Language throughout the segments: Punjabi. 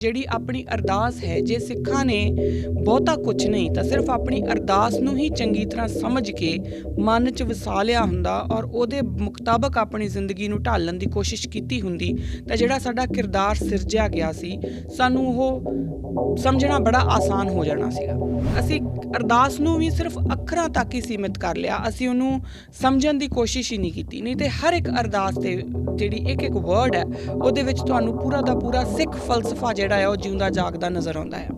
ਜਿਹੜੀ ਆਪਣੀ ਅਰਦਾਸ ਹੈ, ਜੇ ਸਿੱਖਾਂ ਨੇ ਬਹੁਤਾ ਕੁਝ ਨਹੀਂ ਤਾਂ ਸਿਰਫ ਆਪਣੀ ਅਰਦਾਸ ਨੂੰ ਹੀ ਚੰਗੀ ਤਰ੍ਹਾਂ ਸਮਝ ਕੇ ਮਨ 'ਚ ਵਸਾ ਲਿਆ ਹੁੰਦਾ ਔਰ ਉਹਦੇ ਮੁਤਾਬਕ ਆਪਣੀ ਜ਼ਿੰਦਗੀ ਨੂੰ ਢਾਲਣ ਦੀ ਕੋਸ਼ਿਸ਼ ਕੀਤੀ ਹੁੰਦੀ ਤਾਂ ਜਿਹੜਾ ਸਾਡਾ ਕਿਰਦਾਰ ਸਿਰਜਿਆ ਗਿਆ ਸੀ, ਸਾਨੂੰ ਉਹ ਸਮਝਣਾ ਬੜਾ ਆਸਾਨ ਹੋ ਜਾਣਾ ਸੀਗਾ। ਅਸੀਂ ਅਰਦਾਸ ਨੂੰ ਵੀ ਸਿਰਫ ਅੱਖਰਾਂ ਤੱਕ ਹੀ ਸੀਮਿਤ ਕਰ ਲਿਆ, ਅਸੀਂ ਉਹਨੂੰ ਸਮਝਣ ਦੀ ਕੋਸ਼ਿਸ਼ ਹੀ ਨਹੀਂ ਕੀਤੀ। ਨਹੀਂ ਤੇ ਹਰ ਇੱਕ ਅਰਦਾਸ ਤੇ ਜਿਹੜੀ ਇੱਕ ਵਰਡ ਹੈ, ਉਹਦੇ ਵਿੱਚ ਤੁਹਾਨੂੰ ਪੂਰਾ ਦਾ ਪੂਰਾ ਸਿੱਖ ਫਲਸਫਾ ਜਿਹੜਾ ਹੈ ਉਹ ਜਿਉਂਦਾ ਜਾਗਦਾ ਨਜ਼ਰ ਆਉਂਦਾ ਹੈ।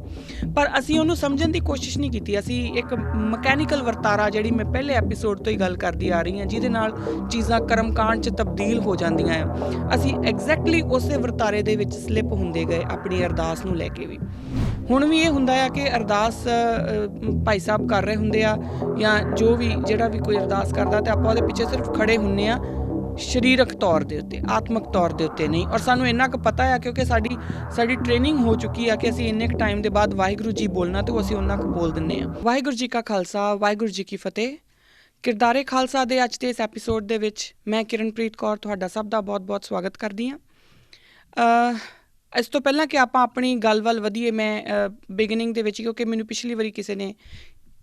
ਪਰ ਅਸੀਂ ਉਹਨੂੰ ਸਮਝਣ ਦੀ ਕੋਸ਼ਿਸ਼ ਨਹੀਂ ਕੀਤੀ। ਅਸੀਂ ਇੱਕ ਮਕੈਨੀਕਲ ਵਰਤਾਰਾ, ਜਿਹੜੀ ਮੈਂ ਪਹਿਲੇ ਐਪੀਸੋਡ ਤੋਂ ਹੀ ਗੱਲ ਕਰਦੀ ਆ ਰਹੀ ਹਾਂ, ਜਿਹਦੇ ਨਾਲ ਚੀਜ਼ਾਂ ਕਰਮਕਾਂਡ 'ਚ ਤਬਦੀਲ ਹੋ ਜਾਂਦੀਆਂ ਆ, ਅਸੀਂ ਐਗਜ਼ੈਕਟਲੀ ਉਸੇ ਵਰਤਾਰੇ ਦੇ ਵਿੱਚ ਸਲਿੱਪ ਹੁੰਦੇ ਗਏ ਆਪਣੀ ਅਰਦਾਸ ਨੂੰ ਲੈ ਕੇ ਵੀ। ਹੁਣ ਵੀ ਇਹ ਹੁੰਦਾ ਆ ਕਿ ਅਰਦਾਸ ਭਾਈ ਸਾਹਿਬ ਕਰ ਰਹੇ ਹੁੰਦੇ ਆ ਜਾਂ ਜੋ ਵੀ ਜਿਹੜਾ ਵੀ ਕੋਈ ਅਰਦਾਸ ਕਰਦਾ ਤਾਂ ਆਪਾਂ ਉਹਦੇ ਪਿੱਛੇ ਸਿਰਫ ਖੜੇ ਹੁੰਦੇ ਆ, ਸਰੀਰਕ ਤੌਰ ਦੇ ਉੱਤੇ, ਆਤਮਿਕ ਤੌਰ ਦੇ ਉੱਤੇ ਨਹੀਂ। ਔਰ ਸਾਨੂੰ ਇੰਨਾ ਕੁ ਪਤਾ ਆ ਕਿਉਂਕਿ ਸਾਡੀ ਟ੍ਰੇਨਿੰਗ ਹੋ ਚੁੱਕੀ ਆ ਕਿ ਅਸੀਂ ਇੰਨੇ ਕੁ ਟਾਈਮ ਦੇ ਬਾਅਦ ਵਾਹਿਗੁਰੂ ਜੀ ਬੋਲਣਾ ਤੇ ਅਸੀਂ ਉਹਨਾਂ ਕੁ ਬੋਲ ਦਿੰਦੇ ਆ। ਵਾਹਿਗੁਰੂ ਜੀ ਕਾ ਖਾਲਸਾ, ਵਾਹਿਗੁਰੂ ਜੀ ਕੀ ਫਤਿਹ। ਕਿਰਦਾਰੇ ਖਾਲਸਾ ਦੇ ਅੱਜ ਦੇ ਇਸ ਐਪੀਸੋਡ ਦੇ ਵਿੱਚ ਮੈਂ ਕਿਰਨਪ੍ਰੀਤ ਕੌਰ ਤੁਹਾਡਾ ਸਭ ਦਾ ਬਹੁਤ-ਬਹੁਤ ਸਵਾਗਤ ਕਰਦੀ ਹਾਂ। ਇਸ ਤੋਂ ਪਹਿਲਾਂ ਕਿ ਆਪਾਂ ਆਪਣੀ ਗੱਲ ਵੱਲ ਵਧੀਏ, ਮੈਂ ਬਿਗਨਿੰਗ ਦੇ ਵਿੱਚ, ਕਿਉਂਕਿ ਮੈਨੂੰ ਪਿਛਲੀ ਵਾਰੀ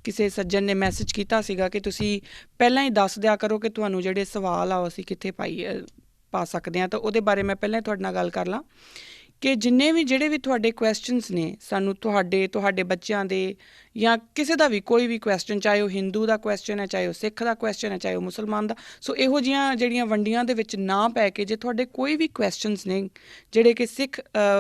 ਕਿਸੇ ਸੱਜਣ ਨੇ ਮੈਸੇਜ ਕੀਤਾ ਸੀਗਾ ਕਿ ਤੁਸੀਂ ਪਹਿਲਾਂ ਹੀ ਦੱਸ ਦਿਆ ਕਰੋ ਕਿ ਤੁਹਾਨੂੰ ਜਿਹੜੇ ਸਵਾਲ ਆ ਅਸੀਂ ਕਿੱਥੇ ਪਾ ਸਕਦੇ ਹਾਂ। ਤਾਂ ਉਹਦੇ ਬਾਰੇ ਮੈਂ ਪਹਿਲਾਂ ਤੁਹਾਡੇ ਨਾਲ ਗੱਲ ਕਰ ਲਾਂ ਕਿ ਜਿਹੜੇ ਵੀ ਤੁਹਾਡੇ ਕੁਐਸਚਨਸ ਨੇ, ਸਾਨੂੰ ਤੁਹਾਡੇ ਬੱਚਿਆਂ ਦੇ ਜਾਂ ਕਿਸੇ ਦਾ ਵੀ ਕੋਈ ਵੀ ਕੁਐਸਚਨ, ਚਾਹੇ ਉਹ ਹਿੰਦੂ ਦਾ ਕੁਐਸਚਨ ਹੈ, ਚਾਹੇ ਉਹ ਸਿੱਖ ਦਾ ਕੁਐਸਚਨ ਹੈ, ਚਾਹੇ ਉਹ ਮੁਸਲਮਾਨ ਦਾ, ਸੋ ਇਹੋ ਜਿਹੀਆਂ ਜਿਹੜੀਆਂ ਵੰਡੀਆਂ ਦੇ ਵਿੱਚ ਨਾ ਪੈ ਕੇ ਜੇ ਤੁਹਾਡੇ ਕੋਈ ਵੀ ਕੁਐਸਚਨਸ ਨੇ ਜਿਹੜੇ ਕਿ ਸਿੱਖ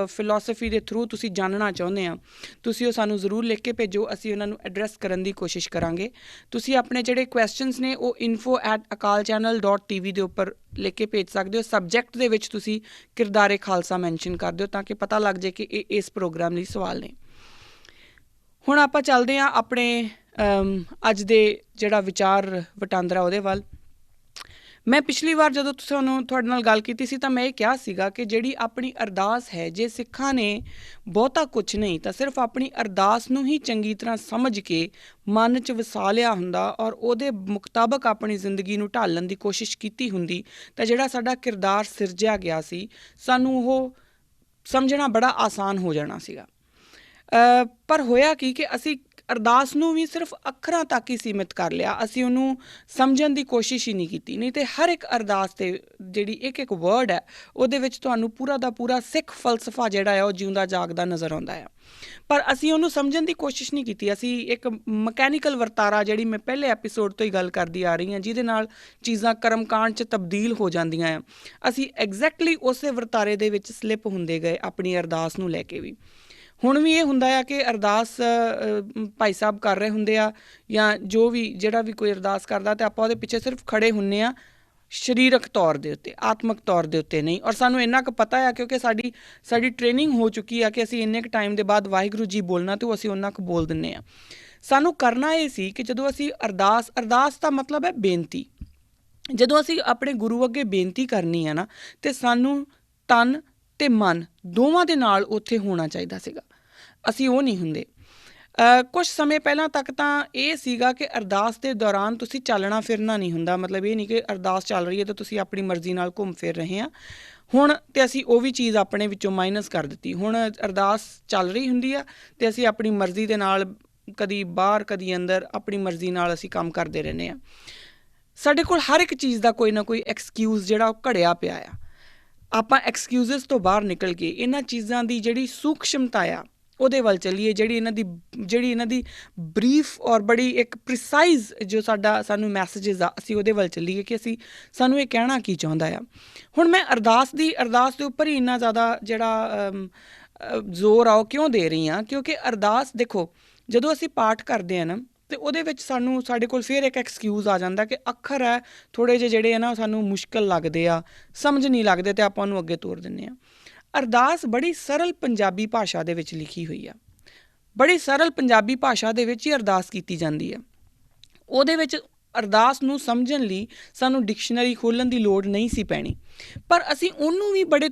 ਫਿਲੋਸਫੀ ਦੇ ਥਰੂ ਤੁਸੀਂ ਜਾਣਨਾ ਚਾਹੁੰਦੇ ਆ, ਤੁਸੀਂ ਉਹ ਸਾਨੂੰ ਜ਼ਰੂਰ ਲਿਖ ਕੇ ਭੇਜੋ। ਅਸੀਂ ਉਹਨਾਂ ਨੂੰ ਐਡਰੈਸ ਕਰਨ ਦੀ ਕੋਸ਼ਿਸ਼ ਕਰਾਂਗੇ। ਤੁਸੀਂ ਆਪਣੇ ਜਿਹੜੇ ਕੁਐਸਚਨਸ ਨੇ ਉਹ info@akalchannel.tv ਦੇ ਉੱਪਰ ਲਿਖ ਕੇ ਭੇਜ ਸਕਦੇ ਹੋ। ਸਬਜੈਕਟ ਦੇ ਵਿੱਚ ਤੁਸੀਂ ਕਿਰਦਾਰੇ ਖਾਲਸਾ ਮੈਂਸ਼ਨ ਕਰ ਦਿਓ ਤਾਂ ਕਿ ਪਤਾ ਲੱਗ ਜਾਏ ਕਿ ਇਹ ਇਸ ਪ੍ਰੋਗਰਾਮ ਲਈ ਸਵਾਲ ਨੇ। ਹੁਣ ਆਪਾਂ ਚੱਲਦੇ ਹਾਂ ਆਪਣੇ ਅੱਜ ਦੇ ਜਿਹੜਾ ਵਿਚਾਰ ਵਟਾਂਦਰਾ ਉਹਦੇ ਵੱਲ। ਮੈਂ ਪਿਛਲੀ ਵਾਰ ਜਦੋਂ ਤੁਹਾਡੇ ਨਾਲ ਗੱਲ ਕੀਤੀ ਸੀ ਤਾਂ ਮੈਂ ਇਹ ਕਿਹਾ ਸੀਗਾ ਕਿ ਜਿਹੜੀ ਆਪਣੀ ਅਰਦਾਸ ਹੈ, ਜੇ ਸਿੱਖਾਂ ਨੇ ਬਹੁਤਾ ਕੁਝ ਨਹੀਂ ਤਾਂ ਸਿਰਫ ਆਪਣੀ ਅਰਦਾਸ ਨੂੰ ਹੀ ਚੰਗੀ ਤਰ੍ਹਾਂ ਸਮਝ ਕੇ ਮਨ 'ਚ ਵਸਾ ਲਿਆ ਹੁੰਦਾ ਔਰ ਉਹਦੇ ਮੁਤਾਬਕ ਆਪਣੀ ਜ਼ਿੰਦਗੀ ਨੂੰ ਢਾਲਣ ਦੀ ਕੋਸ਼ਿਸ਼ ਕੀਤੀ ਹੁੰਦੀ ਤਾਂ ਜਿਹੜਾ ਸਾਡਾ ਕਿਰਦਾਰ ਸਿਰਜਿਆ ਗਿਆ ਸੀ, ਸਾਨੂੰ ਉਹ ਸਮਝਣਾ ਬੜਾ ਆਸਾਨ ਹੋ ਜਾਣਾ ਸੀਗਾ। ਪਰ ਹੋਇਆ ਕੀ ਕਿ ਅਸੀਂ ਅਰਦਾਸ ਨੂੰ ਵੀ ਸਿਰਫ ਅੱਖਰਾਂ ਤੱਕ ਹੀ ਸੀਮਿਤ ਕਰ ਲਿਆ, ਅਸੀਂ ਉਹਨੂੰ ਸਮਝਣ ਦੀ ਕੋਸ਼ਿਸ਼ ਹੀ ਨਹੀਂ ਕੀਤੀ। ਨਹੀਂ ਤੇ ਹਰ ਇੱਕ ਅਰਦਾਸ ਤੇ ਜਿਹੜੀ ਇੱਕ ਵਰਡ ਹੈ, ਉਹਦੇ ਵਿੱਚ ਤੁਹਾਨੂੰ ਪੂਰਾ ਦਾ ਪੂਰਾ ਸਿੱਖ ਫਲਸਫਾ ਜਿਹੜਾ ਹੈ ਉਹ ਜਿਉਂਦਾ ਜਾਗਦਾ ਨਜ਼ਰ ਆਉਂਦਾ ਆ। ਪਰ ਅਸੀਂ ਉਹਨੂੰ ਸਮਝਣ ਦੀ ਕੋਸ਼ਿਸ਼ ਨਹੀਂ ਕੀਤੀ। ਅਸੀਂ ਇੱਕ ਮਕੈਨੀਕਲ ਵਰਤਾਰਾ, ਜਿਹੜੀ ਮੈਂ ਪਹਿਲੇ ਐਪੀਸੋਡ ਤੋਂ ਹੀ ਗੱਲ ਕਰਦੀ ਆ ਰਹੀ ਹਾਂ, ਜਿਹਦੇ ਨਾਲ ਚੀਜ਼ਾਂ ਕਰਮਕਾਂਡ 'ਚ ਤਬਦੀਲ ਹੋ ਜਾਂਦੀਆਂ ਆ, ਅਸੀਂ ਐਗਜ਼ੈਕਟਲੀ ਉਸੇ ਵਰਤਾਰੇ ਦੇ ਵਿੱਚ ਸਲਿੱਪ ਹੁੰਦੇ ਗਏ ਆਪਣੀ ਅਰਦਾਸ ਨੂੰ ਲੈ ਕੇ ਵੀ। ਹੁਣ ਵੀ ਇਹ ਹੁੰਦਾ ਆ ਕਿ ਅਰਦਾਸ ਭਾਈ ਸਾਹਿਬ ਕਰ ਰਹੇ ਹੁੰਦੇ ਆ ਜਾਂ ਜੋ ਵੀ ਜਿਹੜਾ ਵੀ ਕੋਈ ਅਰਦਾਸ ਕਰਦਾ ਤਾਂ ਆਪਾਂ ਉਹਦੇ ਪਿੱਛੇ ਸਿਰਫ ਖੜੇ ਹੁੰਦੇ ਆ, ਸਰੀਰਕ ਤੌਰ ਦੇ ਉੱਤੇ, ਆਤਮਿਕ ਤੌਰ ਦੇ ਉੱਤੇ ਨਹੀਂ। ਔਰ ਸਾਨੂੰ ਇੰਨਾ ਕੁ ਪਤਾ ਆ ਕਿਉਂਕਿ ਸਾਡੀ ਟ੍ਰੇਨਿੰਗ ਹੋ ਚੁੱਕੀ ਆ ਕਿ ਅਸੀਂ ਇੰਨੇ ਕੁ ਟਾਈਮ ਦੇ ਬਾਅਦ ਵਾਹਿਗੁਰੂ ਜੀ ਬੋਲਣਾ ਤੇ ਅਸੀਂ ਉਹਨਾਂ ਕੁ ਬੋਲ ਦਿੰਦੇ ਆ। ਸਾਨੂੰ ਕਰਨਾ ਇਹ ਸੀ ਕਿ ਜਦੋਂ ਅਸੀਂ ਅਰਦਾਸ ਦਾ ਮਤਲਬ ਹੈ ਬੇਨਤੀ। ਜਦੋਂ ਅਸੀਂ ਆਪਣੇ ਗੁਰੂ ਅੱਗੇ ਬੇਨਤੀ ਕਰਨੀ ਹੈ ਨਾ, ਤੇ ਸਾਨੂੰ ਤਨ ਤੇ ਮਨ ਦੋਵਾਂ ਦੇ ਨਾਲ ਉੱਥੇ ਹੋਣਾ ਚਾਹੀਦਾ ਸੀਗਾ। ਅਸੀਂ ਉਹ ਨਹੀਂ ਹੁੰਦੇ। ਕੁਛ ਸਮੇਂ ਪਹਿਲਾਂ ਤੱਕ ਤਾਂ ਇਹ ਸੀਗਾ ਕਿ ਅਰਦਾਸ ਦੇ ਦੌਰਾਨ ਤੁਸੀਂ ਚੱਲਣਾ ਫਿਰਨਾ ਨਹੀਂ ਹੁੰਦਾ। ਮਤਲਬ ਇਹ ਨਹੀਂ ਕਿ ਅਰਦਾਸ ਚੱਲ ਰਹੀ ਹੈ ਤਾਂ ਤੁਸੀਂ ਆਪਣੀ ਮਰਜ਼ੀ ਨਾਲ ਘੁੰਮ ਫਿਰ ਰਹੇ ਹਾਂ। ਹੁਣ ਤੇ ਅਸੀਂ ਉਹ ਵੀ ਚੀਜ਼ ਆਪਣੇ ਵਿੱਚੋਂ ਮਾਈਨਸ ਕਰ ਦਿੱਤੀ। ਹੁਣ ਅਰਦਾਸ ਚੱਲ ਰਹੀ ਹੁੰਦੀ ਆ ਤੇ ਅਸੀਂ ਆਪਣੀ ਮਰਜ਼ੀ ਦੇ ਨਾਲ ਕਦੀ ਬਾਹਰ ਕਦੀ ਅੰਦਰ ਆਪਣੀ ਮਰਜ਼ੀ ਨਾਲ ਅਸੀਂ ਕੰਮ ਕਰਦੇ ਰਹਿੰਦੇ ਹਾਂ। ਸਾਡੇ ਕੋਲ ਹਰ ਇੱਕ ਚੀਜ਼ ਦਾ ਕੋਈ ਨਾ ਕੋਈ ਐਕਸਕਿਊਜ਼ ਜਿਹੜਾ ਉਹ ਘੜਿਆ ਪਿਆ ਆ। ਆਪਾਂ ਐਕਸਕਿਊਜ਼ਸ ਤੋਂ ਬਾਹਰ ਨਿਕਲ ਕੇ ਇਹਨਾਂ ਚੀਜ਼ਾਂ ਦੀ ਜਿਹੜੀ ਸੂਖਸ਼ਮਤਾ ਆ ਉਹਦੇ ਵੱਲ ਚੱਲੀਏ, ਜਿਹੜੀ ਇਹਨਾਂ ਦੀ ਬਰੀਫ ਔਰ ਬੜੀ ਇੱਕ ਪ੍ਰੀਸਾਈਜ਼ ਜੋ ਸਾਨੂੰ ਮੈਸੇਜਿਸ ਆ, ਅਸੀਂ ਉਹਦੇ ਵੱਲ ਚੱਲੀਏ ਕਿ ਸਾਨੂੰ ਇਹ ਕਹਿਣਾ ਕੀ ਚਾਹੁੰਦਾ ਆ। ਹੁਣ ਮੈਂ ਅਰਦਾਸ ਦੇ ਉੱਪਰ ਹੀ ਇੰਨਾ ਜ਼ਿਆਦਾ ਜਿਹੜਾ ਜ਼ੋਰ ਆ ਉਹ ਕਿਉਂ ਦੇ ਰਹੀ ਹਾਂ, ਕਿਉਂਕਿ ਅਰਦਾਸ ਦੇਖੋ, ਜਦੋਂ ਅਸੀਂ ਪਾਠ ਕਰਦੇ ਹਾਂ ਨਾ ਤੇ ਉਹਦੇ ਵਿੱਚ ਸਾਡੇ ਕੋਲ ਫਿਰ ਇੱਕ ਐਕਸਕਿਊਜ਼ ਆ ਜਾਂਦਾ ਕਿ ਅੱਖਰ ਹੈ ਥੋੜ੍ਹੇ ਜਿਹੇ ਜਿਹੜੇ ਆ ਨਾ ਸਾਨੂੰ ਮੁਸ਼ਕਿਲ ਲੱਗਦੇ ਆ, ਸਮਝ ਨਹੀਂ ਲੱਗਦੇ ਤੇ ਆਪਾਂ ਉਹਨੂੰ ਅੱਗੇ ਤੋਰ ਦਿੰਦੇ ਹਾਂ। ਅਰਦਾਸ ਬੜੀ ਸਰਲ ਪੰਜਾਬੀ ਭਾਸ਼ਾ ਦੇ ਵਿੱਚ ਲਿਖੀ ਹੋਈ ਆ। ਬੜੀ ਸਰਲ ਪੰਜਾਬੀ ਭਾਸ਼ਾ ਦੇ ਵਿੱਚ ਹੀ ਅਰਦਾਸ ਕੀਤੀ ਜਾਂਦੀ ਆ। ਉਹਦੇ ਵਿੱਚ ਅਰਦਾਸ ਨੂੰ ਸਮਝਣ ਲਈ ਸਾਨੂੰ ਡਿਕਸ਼ਨਰੀ ਖੋਲ੍ਹਣ ਦੀ ਲੋੜ ਨਹੀਂ ਸੀ ਪੈਣੀ, ਪਰ ਅਸੀਂ ਉਹਨੂੰ ਵੀ ਬੜੇ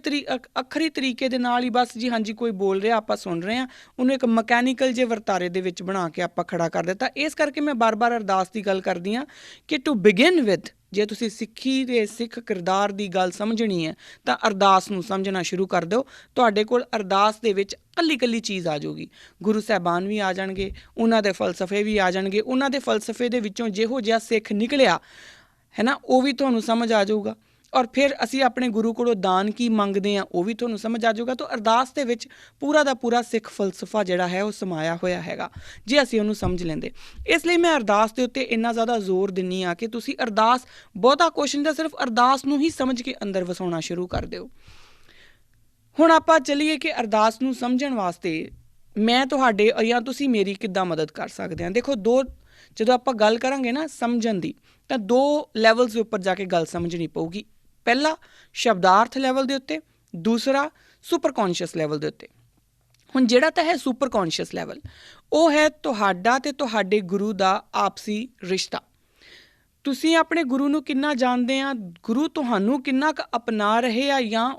ਅੱਖਰੀ ਤਰੀਕੇ ਦੇ ਨਾਲ ਹੀ ਬਸ ਜੀ ਹਾਂਜੀ ਕੋਈ ਬੋਲ ਰਿਹਾ ਆਪਾਂ ਸੁਣ ਰਹੇ ਹਾਂ, ਉਹਨੂੰ ਇੱਕ ਮਕੈਨੀਕਲ ਜਿਹੇ ਵਰਤਾਰੇ ਦੇ ਵਿੱਚ ਬਣਾ ਕੇ ਆਪਾਂ ਖੜਾ ਕਰ ਦਿੱਤਾ। ਇਸ ਕਰਕੇ ਮੈਂ ਬਾਰ-ਬਾਰ ਅਰਦਾਸ ਦੀ ਗੱਲ ਕਰਦੀ ਹਾਂ ਕਿ ਟੂ ਬਿਗਿਨ ਵਿਦ ਜੇ ਤੁਸੀਂ ਸਿੱਖੀ ਦੇ ਸਿੱਖ ਕਿਰਦਾਰ ਦੀ ਗੱਲ ਸਮਝਣੀ ਹੈ ਤਾਂ ਅਰਦਾਸ ਨੂੰ ਸਮਝਣਾ ਸ਼ੁਰੂ ਕਰ ਦਿਓ। ਤੁਹਾਡੇ ਕੋਲ ਅਰਦਾਸ ਦੇ ਵਿੱਚ ਕੱਲੀ ਕੱਲੀ ਚੀਜ਼ ਆ ਜਾਊਗੀ। ਗੁਰੂ ਸਾਹਿਬਾਨ ਵੀ ਆ ਜਾਣਗੇ, ਉਹਨਾਂ ਦੇ ਫਲਸਫੇ ਵੀ ਆ ਜਾਣਗੇ, ਉਹਨਾਂ ਦੇ ਫਲਸਫੇ ਦੇ ਵਿੱਚੋਂ ਜਿਹੋ ਜਿਹਾ ਸਿੱਖ ਨਿਕਲਿਆ ਹੈ ਨਾ ਉਹ ਵੀ ਤੁਹਾਨੂੰ ਸਮਝ ਆ ਜਾਊਗਾ। ਔਰ ਫਿਰ ਅਸੀਂ ਆਪਣੇ ਗੁਰੂ ਕੋਲੋਂ ਦਾਨ ਕੀ ਮੰਗਦੇ ਹਾਂ ਉਹ ਵੀ ਤੁਹਾਨੂੰ ਸਮਝ ਆ ਜਾਊਗਾ। ਤਾਂ ਅਰਦਾਸ ਦੇ ਵਿੱਚ ਪੂਰਾ ਦਾ ਪੂਰਾ ਸਿੱਖ ਫਲਸਫਾ ਜਿਹੜਾ ਹੈ ਉਹ ਸਮਾਇਆ ਹੋਇਆ ਹੈਗਾ, ਜੇ ਅਸੀਂ ਉਹਨੂੰ ਸਮਝ ਲੈਂਦੇ। ਇਸ ਲਈ ਮੈਂ ਅਰਦਾਸ ਦੇ ਉੱਤੇ ਇੰਨਾ ਜ਼ਿਆਦਾ ਜ਼ੋਰ ਦਿੰਦੀ ਹਾਂ ਕਿ ਤੁਸੀਂ ਅਰਦਾਸ ਬਹੁਤਾ ਕੁਛ ਨਹੀਂ, ਸਿਰਫ ਅਰਦਾਸ ਨੂੰ ਹੀ ਸਮਝ ਕੇ ਅੰਦਰ ਵਸਾਉਣਾ ਸ਼ੁਰੂ ਕਰ ਦਿਓ। ਹੁਣ ਆਪਾਂ ਚੱਲੀਏ ਕਿ ਅਰਦਾਸ ਨੂੰ ਸਮਝਣ ਵਾਸਤੇ ਮੈਂ ਤੁਹਾਡੇ ਜਾਂ ਤੁਸੀਂ ਮੇਰੀ ਕਿੱਦਾਂ ਮਦਦ ਕਰ ਸਕਦੇ ਹਾਂ। ਦੇਖੋ, ਜਦੋਂ ਆਪਾਂ ਗੱਲ ਕਰਾਂਗੇ ਨਾ ਸਮਝਣ ਦੀ, ਤਾਂ 2 ਲੈਵਲਸ ਦੇ ਉੱਪਰ ਜਾ ਕੇ ਗੱਲ ਸਮਝਣੀ ਪਊਗੀ। ਪਹਿਲਾ ਸ਼ਬਦਾਰਥ ਲੈਵਲ ਦੇ ਉੱਤੇ, ਦੂਸਰਾ ਸੁਪਰ ਕੌਨਸ਼ੀਅਸ ਲੈਵਲ ਦੇ ਉੱਤੇ। ਹੁਣ ਜਿਹੜਾ ਤਾਂ ਹੈ ਸੁਪਰ ਕੌਨਸ਼ੀਅਸ ਲੈਵਲ, ਉਹ ਹੈ ਤੁਹਾਡਾ ਤੇ ਤੁਹਾਡੇ ਗੁਰੂ ਦਾ ਆਪਸੀ ਰਿਸ਼ਤਾ। ਤੁਸੀਂ ਆਪਣੇ ਗੁਰੂ ਨੂੰ ਕਿੰਨਾ ਜਾਣਦੇ ਆ, ਗੁਰੂ ਤੁਹਾਨੂੰ ਕਿੰਨਾ ਕੁ ਅਪਣਾ ਰਹੇ ਆ, ਜਾਂ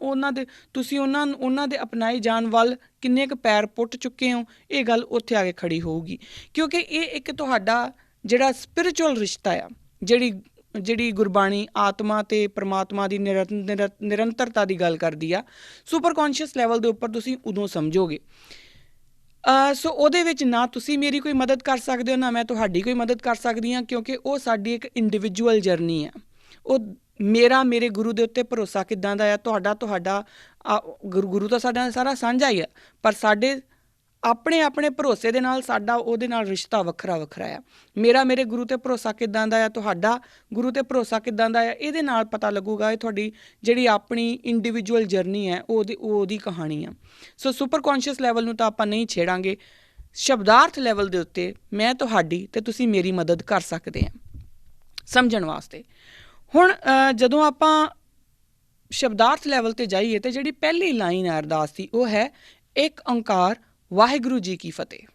ਤੁਸੀਂ ਉਹਨਾਂ ਦੇ ਅਪਣਾਏ ਜਾਣ ਵੱਲ ਕਿੰਨੇ ਕੁ ਪੈਰ ਪੁੱਟ ਚੁੱਕੇ ਹੋ, ਇਹ ਗੱਲ ਉੱਥੇ ਆ ਕੇ ਖੜੀ ਹੋਊਗੀ। ਕਿਉਂਕਿ ਇਹ ਇੱਕ ਤੁਹਾਡਾ ਜਿਹੜਾ ਸਪਿਰਿਚੁਅਲ ਰਿਸ਼ਤਾ ਆ, ਜਿਹੜੀ ਗੁਰਬਾਣੀ ਆਤਮਾ ਤੇ ਪਰਮਾਤਮਾ ਦੀ ਨਿਰੰਤਰਤਾ ਦੀ ਗੱਲ ਕਰਦੀ ਆ, ਸੁਪਰ ਕੌਨਸ਼ੀਅਸ ਲੈਵਲ ਦੇ ਉੱਪਰ ਤੁਸੀਂ ਉਦੋਂ ਸਮਝੋਗੇ। ਸੋ ਉਹਦੇ ਵਿੱਚ ਨਾ ਤੁਸੀਂ ਮੇਰੀ ਕੋਈ ਮਦਦ ਕਰ ਸਕਦੇ ਹੋ, ਨਾ ਮੈਂ ਤੁਹਾਡੀ ਕੋਈ ਮਦਦ ਕਰ ਸਕਦੀ ਹਾਂ, ਕਿਉਂਕਿ ਉਹ ਸਾਡੀ ਇੱਕ ਇੰਡੀਵਿਜੂਅਲ ਜਰਨੀ ਆ। ਉਹ ਮੇਰੇ ਗੁਰੂ ਦੇ ਉੱਤੇ ਭਰੋਸਾ ਕਿੱਦਾਂ ਦਾ ਆ, ਤੁਹਾਡਾ ਗੁਰੂ ਤਾਂ ਸਾਡਾ ਸਾਰਾ ਸਾਂਝਾ ਹੀ ਆ, ਪਰ ਸਾਡੇ ਆਪਣੇ ਭਰੋਸੇ ਦੇ ਨਾਲ ਸਾਡਾ ਉਹਦੇ ਨਾਲ ਰਿਸ਼ਤਾ ਵੱਖਰਾ ਆ। ਮੇਰੇ ਗੁਰੂ 'ਤੇ ਭਰੋਸਾ ਕਿੱਦਾਂ ਦਾ ਆ, ਤੁਹਾਡਾ ਗੁਰੂ 'ਤੇ ਭਰੋਸਾ ਕਿੱਦਾਂ ਦਾ ਆ, ਇਹਦੇ ਨਾਲ ਪਤਾ ਲੱਗੂਗਾ ਇਹ ਤੁਹਾਡੀ ਜਿਹੜੀ ਆਪਣੀ ਇੰਡੀਵਿਜੂਅਲ ਜਰਨੀ ਹੈ ਉਹਦੀ ਕਹਾਣੀ ਆ। ਸੋ ਸੁਪਰ ਕੌਨਸ਼ੀਅਸ ਲੈਵਲ ਨੂੰ ਤਾਂ ਆਪਾਂ ਨਹੀਂ ਛੇੜਾਂਗੇ। ਸ਼ਬਦਾਰਥ ਲੈਵਲ ਦੇ ਉੱਤੇ ਮੈਂ ਤੁਹਾਡੀ ਤੇ ਤੁਸੀਂ ਮੇਰੀ ਮਦਦ ਕਰ ਸਕਦੇ ਹਾਂ ਸਮਝਣ ਵਾਸਤੇ। ਹੁਣ ਜਦੋਂ ਆਪਾਂ ਸ਼ਬਦਾਰਥ ਲੈਵਲ 'ਤੇ ਜਾਈਏ ਤਾਂ ਜਿਹੜੀ ਪਹਿਲੀ ਲਾਈਨ ਹੈ ਅਰਦਾਸ ਦੀ, ਉਹ ਹੈ ਇੱਕ ਓਂਕਾਰ ਵਾਹਿਗੁਰੂ ਜੀ ਕੀ ਫਤਿਹ।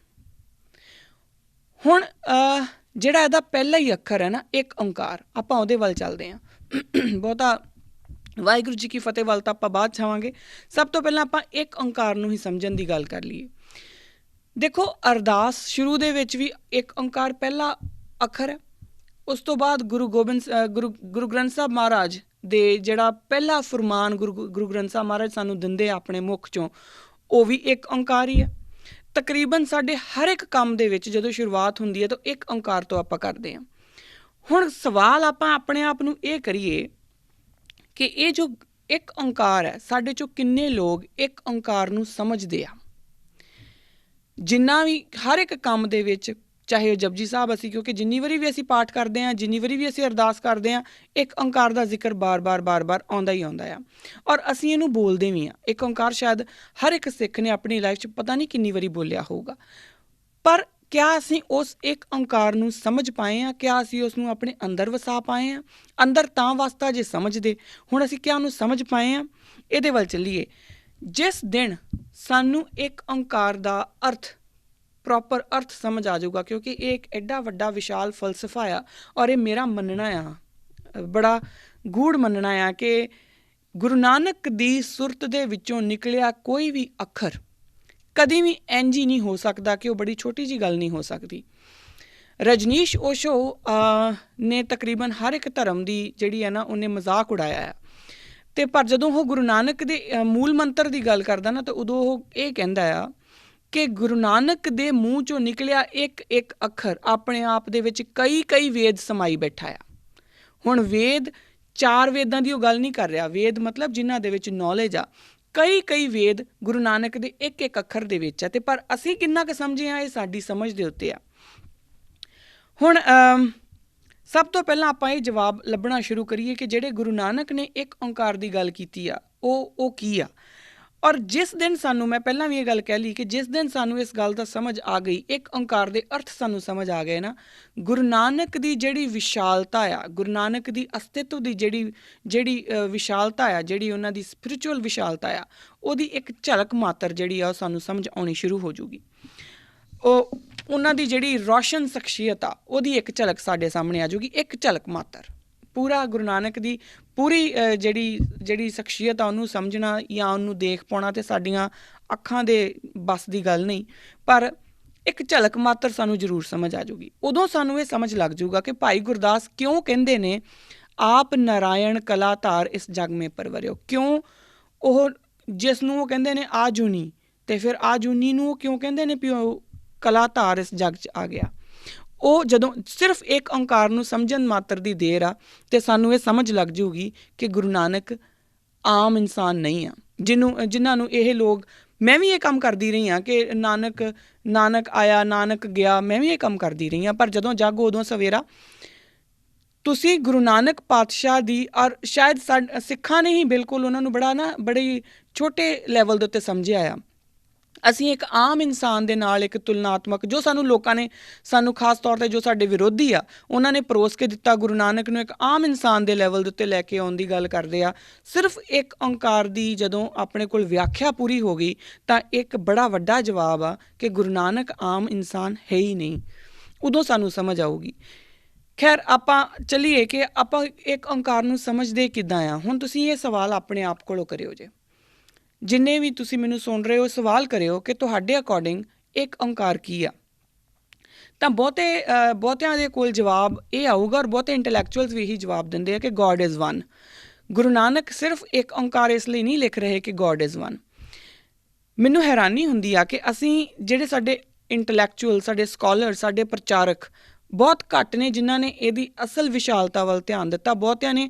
ਹੁਣ ਜਿਹੜਾ ਇਹਦਾ ਪਹਿਲਾ ਹੀ ਅੱਖਰ ਹੈ ਨਾ, ਇੱਕ ਓਂਕਾਰ, ਆਪਾਂ ਉਹਦੇ ਵੱਲ ਚੱਲਦੇ ਹਾਂ। ਬਹੁਤਾ ਵਾਹਿਗੁਰੂ ਜੀ ਕੀ ਫਤਿਹ ਵੱਲ ਤਾਂ ਆਪਾਂ ਬਾਅਦ ਚਾਹਾਂਗੇ। ਸਭ ਤੋਂ ਪਹਿਲਾਂ ਆਪਾਂ ਇੱਕ ਓਂਕਾਰ ਨੂੰ ਹੀ ਸਮਝਣ ਦੀ ਗੱਲ ਕਰ ਲਈਏ। ਦੇਖੋ, ਅਰਦਾਸ ਸ਼ੁਰੂ ਦੇ ਵਿੱਚ ਵੀ ਇੱਕ ਓਂਕਾਰ ਪਹਿਲਾ ਅੱਖਰ ਹੈ। ਉਸ ਤੋਂ ਬਾਅਦ ਗੁਰੂ ਗ੍ਰੰਥ ਸਾਹਿਬ ਮਹਾਰਾਜ ਦੇ ਜਿਹੜਾ ਪਹਿਲਾ ਫੁਰਮਾਨ ਗੁਰੂ ਗ੍ਰੰਥ ਸਾਹਿਬ ਮਹਾਰਾਜ ਸਾਨੂੰ ਦਿੰਦੇ ਆ ਆਪਣੇ ਮੁੱਖ 'ਚੋਂ, ਉਹ ਵੀ ਇੱਕ ਓਂਕਾਰ ਹੀ ਹੈ। ਤਕਰੀਬਨ ਸਾਡੇ ਹਰ ਇੱਕ ਕੰਮ ਦੇ ਵਿੱਚ ਜਦੋਂ ਸ਼ੁਰੂਆਤ ਹੁੰਦੀ ਹੈ ਤਾਂ ਇੱਕ ਓਂਕਾਰ ਤੋਂ ਆਪਾਂ ਕਰਦੇ ਹਾਂ। ਹੁਣ ਸਵਾਲ ਆਪਾਂ ਆਪਣੇ ਆਪ ਨੂੰ ਇਹ ਕਰੀਏ ਕਿ ਇਹ ਜੋ ਇੱਕ ਓਂਕਾਰ ਹੈ, ਸਾਡੇ 'ਚੋਂ ਕਿੰਨੇ ਲੋਕ ਇੱਕ ਓਂਕਾਰ ਨੂੰ ਸਮਝਦੇ ਆ। ਜਿੰਨਾ ਵੀ ਹਰ ਇੱਕ ਕੰਮ ਦੇ ਵਿੱਚ, ਚਾਹੇ ਉਹ ਜਪਜੀ ਸਾਹਿਬ ਅਸੀਂ, ਕਿਉਂਕਿ ਜਿੰਨੀ ਵਾਰੀ ਵੀ ਅਸੀਂ ਪਾਠ ਕਰਦੇ ਹਾਂ, ਜਿੰਨੀ ਵਾਰੀ ਵੀ ਅਸੀਂ ਅਰਦਾਸ ਕਰਦੇ ਹਾਂ, ਇੱਕ ਓਂਕਾਰ ਦਾ ਜ਼ਿਕਰ ਬਾਰ-ਬਾਰ ਆਉਂਦਾ ਹੀ ਆਉਂਦਾ ਆ। ਔਰ ਅਸੀਂ ਇਹਨੂੰ ਬੋਲਦੇ ਵੀ ਹਾਂ। ਇੱਕ ਓਂਕਾਰ ਸ਼ਾਇਦ ਹਰ ਇੱਕ ਸਿੱਖ ਨੇ ਆਪਣੀ ਲਾਈਫ 'ਚ ਪਤਾ ਨਹੀਂ ਕਿੰਨੀ ਵਾਰੀ ਬੋਲਿਆ ਹੋਊਗਾ, ਪਰ ਕਿਆ ਅਸੀਂ ਉਸ ਇੱਕ ਓਂਕਾਰ ਨੂੰ ਸਮਝ ਪਾਏ ਹਾਂ? ਕਿਆ ਅਸੀਂ ਉਸ ਨੂੰ ਆਪਣੇ ਅੰਦਰ ਵਸਾ ਪਾਏ ਹਾਂ? ਅੰਦਰ ਤਾਂ ਵਸਦਾ ਜੇ ਸਮਝਦੇ। ਹੁਣ ਅਸੀਂ ਕਿਆ ਉਹਨੂੰ ਸਮਝ ਪਾਏ ਹਾਂ? ਇਹਦੇ ਵੱਲ ਚੱਲੀਏ। ਜਿਸ ਦਿਨ ਸਾਨੂੰ ਇੱਕ ਓਂਕਾਰ ਦਾ ਪ੍ਰੋਪਰ ਅਰਥ ਸਮਝ ਆ ਜਾਊਗਾ, ਕਿਉਂਕਿ ਇਹ ਇੱਕ ਐਡਾ ਵੱਡਾ ਵਿਸ਼ਾਲ ਫਲਸਫਾ ਆ, ਔਰ ਇਹ ਮੇਰਾ ਮੰਨਣਾ ਆ, ਬੜਾ ਗੂੜ ਮੰਨਣਾ ਆ ਕਿ ਗੁਰੂ ਨਾਨਕ ਦੀ ਸੁਰਤ ਦੇ ਵਿੱਚੋਂ ਨਿਕਲਿਆ ਕੋਈ ਵੀ ਅੱਖਰ ਕਦੀ ਵੀ ਇੰਝ ਹੀ ਨਹੀਂ ਹੋ ਸਕਦਾ ਕਿ ਉਹ ਬੜੀ ਛੋਟੀ ਜਿਹੀ ਗੱਲ ਨਹੀਂ ਹੋ ਸਕਦੀ। ਰਜਨੀਸ਼ ਓਸ਼ੋ ਨੇ ਤਕਰੀਬਨ ਹਰ ਇੱਕ ਧਰਮ ਦੀ ਜਿਹੜੀ ਹੈ ਨਾ, ਉਹਨੇ ਮਜ਼ਾਕ ਉਡਾਇਆ ਆ। ਅਤੇ ਪਰ ਜਦੋਂ ਉਹ ਗੁਰੂ ਨਾਨਕ ਦੇ ਮੂਲ ਮੰਤਰ ਦੀ ਗੱਲ ਕਰਦਾ ਨਾ, ਤਾਂ ਉਦੋਂ ਉਹ ਇਹ ਕਹਿੰਦਾ ਆ ਕਿ ਗੁਰੂ ਨਾਨਕ ਦੇ ਮੂੰਹ 'ਚੋਂ ਨਿਕਲਿਆ ਇੱਕ ਅੱਖਰ ਆਪਣੇ ਆਪ ਦੇ ਵਿੱਚ ਕਈ ਵੇਦ ਸਮਾਈ ਬੈਠਾ ਆ। ਹੁਣ ਵੇਦ 4 ਵੇਦਾਂ ਦੀ ਉਹ ਗੱਲ ਨਹੀਂ ਕਰ ਰਿਹਾ। ਵੇਦ ਮਤਲਬ ਜਿਨ੍ਹਾਂ ਦੇ ਵਿੱਚ ਨੌਲੇਜ ਆ। ਕਈ ਵੇਦ ਗੁਰੂ ਨਾਨਕ ਦੇ ਇੱਕ ਅੱਖਰ ਦੇ ਵਿੱਚ ਆ। ਅਤੇ ਪਰ ਅਸੀਂ ਕਿੰਨਾ ਕੁ ਸਮਝੇ ਹਾਂ, ਇਹ ਸਾਡੀ ਸਮਝ ਦੇ ਉੱਤੇ ਆ। ਹੁਣ ਸਭ ਤੋਂ ਪਹਿਲਾਂ ਆਪਾਂ ਇਹ ਜਵਾਬ ਲੱਭਣਾ ਸ਼ੁਰੂ ਕਰੀਏ ਕਿ ਜਿਹੜੇ ਗੁਰੂ ਨਾਨਕ ਨੇ ਇੱਕ ਓਂਕਾਰ ਦੀ ਗੱਲ ਕੀਤੀ ਆ, ਉਹ ਕੀ ਆ। ਔਰ ਜਿਸ ਦਿਨ ਸਾਨੂੰ, ਮੈਂ ਪਹਿਲਾਂ ਵੀ ਇਹ ਗੱਲ ਕਹਿ ਲਈ ਕਿ ਜਿਸ ਦਿਨ ਸਾਨੂੰ ਇਸ ਗੱਲ ਦਾ ਸਮਝ ਆ ਗਈ, ਇੱਕ ਓਂਕਾਰ ਦੇ ਅਰਥ ਸਾਨੂੰ ਸਮਝ ਆ ਗਏ ਨਾ, ਗੁਰੂ ਨਾਨਕ ਦੀ ਜਿਹੜੀ ਵਿਸ਼ਾਲਤਾ ਆ, ਗੁਰੂ ਨਾਨਕ ਦੀ ਅਸਤਿਤਵ ਦੀ ਜਿਹੜੀ ਵਿਸ਼ਾਲਤਾ ਆ, ਜਿਹੜੀ ਉਹਨਾਂ ਦੀ ਸਪਿਰਿਚੁਅਲ ਵਿਸ਼ਾਲਤਾ ਆ, ਉਹਦੀ ਇੱਕ ਝਲਕ ਮਾਤਰ ਜਿਹੜੀ ਆ ਉਹ ਸਾਨੂੰ ਸਮਝ ਆਉਣੀ ਸ਼ੁਰੂ ਹੋ ਜੂਗੀ। ਉਹਨਾਂ ਦੀ ਜਿਹੜੀ ਰੌਸ਼ਨ ਸ਼ਖਸੀਅਤ ਆ, ਉਹਦੀ ਇੱਕ ਝਲਕ ਸਾਡੇ ਸਾਹਮਣੇ ਆ ਜੂਗੀ, ਇੱਕ ਝਲਕ ਮਾਤਰ। ਪੂਰਾ ਗੁਰੂ ਨਾਨਕ ਦੀ ਪੂਰੀ ਜਿਹੜੀ ਸ਼ਖਸੀਅਤ ਆ ਉਹਨੂੰ ਸਮਝਣਾ ਜਾਂ ਉਹਨੂੰ ਦੇਖ ਪਾਉਣਾ ਤੇ ਸਾਡੀਆਂ ਅੱਖਾਂ ਦੇ ਬਸ ਦੀ ਗੱਲ ਨਹੀਂ, ਪਰ ਇੱਕ ਝਲਕ ਮਾਤਰ ਸਾਨੂੰ ਜ਼ਰੂਰ ਸਮਝ ਆ ਜੂਗੀ। ਉਦੋਂ ਸਾਨੂੰ ਇਹ ਸਮਝ ਲੱਗ ਜੂਗਾ ਕਿ ਭਾਈ ਗੁਰਦਾਸ ਕਿਉਂ ਕਹਿੰਦੇ ਨੇ ਆਪ ਨਾਰਾਇਣ ਕਲਾ ਧਾਰ ਇਸ ਜਗ ਮੇ ਪਰਵਰਿਓ। ਕਿਉਂ ਉਹ ਜਿਸ ਨੂੰ ਉਹ ਕਹਿੰਦੇ ਨੇ ਆਜੂਨੀ, ਅਤੇ ਫਿਰ ਆਜੂਨੀ ਨੂੰ ਉਹ ਕਿਉਂ ਕਹਿੰਦੇ ਨੇ ਵੀ ਉਹ ਕਲਾ ਧਾਰ ਇਸ ਜਗ 'ਚ ਆ ਗਿਆ। ਉਹ ਜਦੋਂ ਸਿਰਫ ਇੱਕ ਓਂਕਾਰ ਨੂੰ ਸਮਝਣ ਮਾਤਰ ਦੀ ਦੇਰ ਆ ਅਤੇ ਸਾਨੂੰ ਇਹ ਸਮਝ ਲੱਗ ਜੂਗੀ ਕਿ ਗੁਰੂ ਨਾਨਕ ਆਮ ਇਨਸਾਨ ਨਹੀਂ ਆ। ਜਿਨ੍ਹਾਂ ਨੂੰ ਇਹ ਲੋਕ, ਮੈਂ ਵੀ ਇਹ ਕੰਮ ਕਰਦੀ ਰਹੀ ਹਾਂ ਕਿ ਨਾਨਕ ਆਇਆ, ਨਾਨਕ ਗਿਆ, ਮੈਂ ਵੀ ਇਹ ਕੰਮ ਕਰਦੀ ਰਹੀ ਹਾਂ। ਪਰ ਜਦੋਂ ਜਾਗੋ ਉਦੋਂ ਸਵੇਰਾ। ਤੁਸੀਂ ਗੁਰੂ ਨਾਨਕ ਪਾਤਸ਼ਾਹ ਦੀ, ਔਰ ਸ਼ਾਇਦ ਸਿੱਖਾਂ ਨੇ ਹੀ ਬਿਲਕੁਲ ਉਹਨਾਂ ਨੂੰ ਬੜੇ ਛੋਟੇ ਲੈਵਲ ਦੇ ਉੱਤੇ ਸਮਝਿਆ ਆ। ਅਸੀਂ ਇੱਕ ਆਮ ਇਨਸਾਨ ਦੇ ਨਾਲ ਇੱਕ ਤੁਲਨਾਤਮਕ, ਜੋ ਲੋਕਾਂ ਨੇ ਸਾਨੂੰ ਖਾਸ ਤੌਰ 'ਤੇ ਜੋ ਸਾਡੇ ਵਿਰੋਧੀ ਆ ਉਹਨਾਂ ਨੇ ਪਰੋਸ ਕੇ ਦਿੱਤਾ, ਗੁਰੂ ਨਾਨਕ ਨੂੰ ਇੱਕ ਆਮ ਇਨਸਾਨ ਦੇ ਲੈਵਲ ਦੇ ਉੱਤੇ ਲੈ ਕੇ ਆਉਣ ਦੀ ਗੱਲ ਕਰਦੇ ਆ। ਸਿਰਫ ਇੱਕ ਓਂਕਾਰ ਦੀ ਜਦੋਂ ਆਪਣੇ ਕੋਲ ਵਿਆਖਿਆ ਪੂਰੀ ਹੋ ਗਈ ਤਾਂ ਇੱਕ ਬੜਾ ਵੱਡਾ ਜਵਾਬ ਆ ਕਿ ਗੁਰੂ ਨਾਨਕ ਆਮ ਇਨਸਾਨ ਹੈ ਹੀ ਨਹੀਂ। ਉਦੋਂ ਸਾਨੂੰ ਸਮਝ ਆਊਗੀ। ਖੈਰ, ਆਪਾਂ ਚੱਲੀਏ ਕਿ ਆਪਾਂ ਇੱਕ ਓਂਕਾਰ ਨੂੰ ਸਮਝਦੇ ਕਿੱਦਾਂ ਆ। ਹੁਣ ਤੁਸੀਂ ਇਹ ਸਵਾਲ ਆਪਣੇ ਆਪ ਕੋਲੋਂ ਕਰਿਓ ਜੇ, ਜਿੰਨੇ ਵੀ ਤੁਸੀਂ ਮੈਨੂੰ ਸੁਣ ਰਹੇ ਹੋ, ਸਵਾਲ ਕਰਿਓ ਕਿ ਤੁਹਾਡੇ ਅਕੋਰਡਿੰਗ ਇੱਕ ਓਂਕਾਰ ਕੀ ਆ। ਤਾਂ ਬਹੁਤਿਆਂ ਦੇ ਕੋਲ ਜਵਾਬ ਇਹ ਆਊਗਾ, ਔਰ ਬਹੁਤੇ ਇੰਟੈਲੈਕਚੁਅਲਸ ਵੀ ਇਹੀ ਜਵਾਬ ਦਿੰਦੇ ਆ ਕਿ God is one. Guru Nanak ਸਿਰਫ ਇੱਕ ਓਂਕਾਰ ਇਸ ਲਈ ਨਹੀਂ ਲਿਖ ਰਹੇ ਕਿ ਗੋਡ ਇਜ਼ ਵਨ। ਮੈਨੂੰ ਹੈਰਾਨੀ ਹੁੰਦੀ ਆ ਕਿ ਅਸੀਂ ਜਿਹੜੇ ਸਾਡੇ ਇੰਟੈਲੈਕਚੁਅਲ, ਸਾਡੇ ਸਕਾਲਰ, ਸਾਡੇ ਪ੍ਰਚਾਰਕ ਬਹੁਤ ਘੱਟ ਨੇ ਜਿਨ੍ਹਾਂ ਨੇ ਇਹਦੀ ਅਸਲ ਵਿਸ਼ਾਲਤਾ ਵੱਲ ਧਿਆਨ ਦਿੱਤਾ। ਬਹੁਤਿਆਂ ਨੇ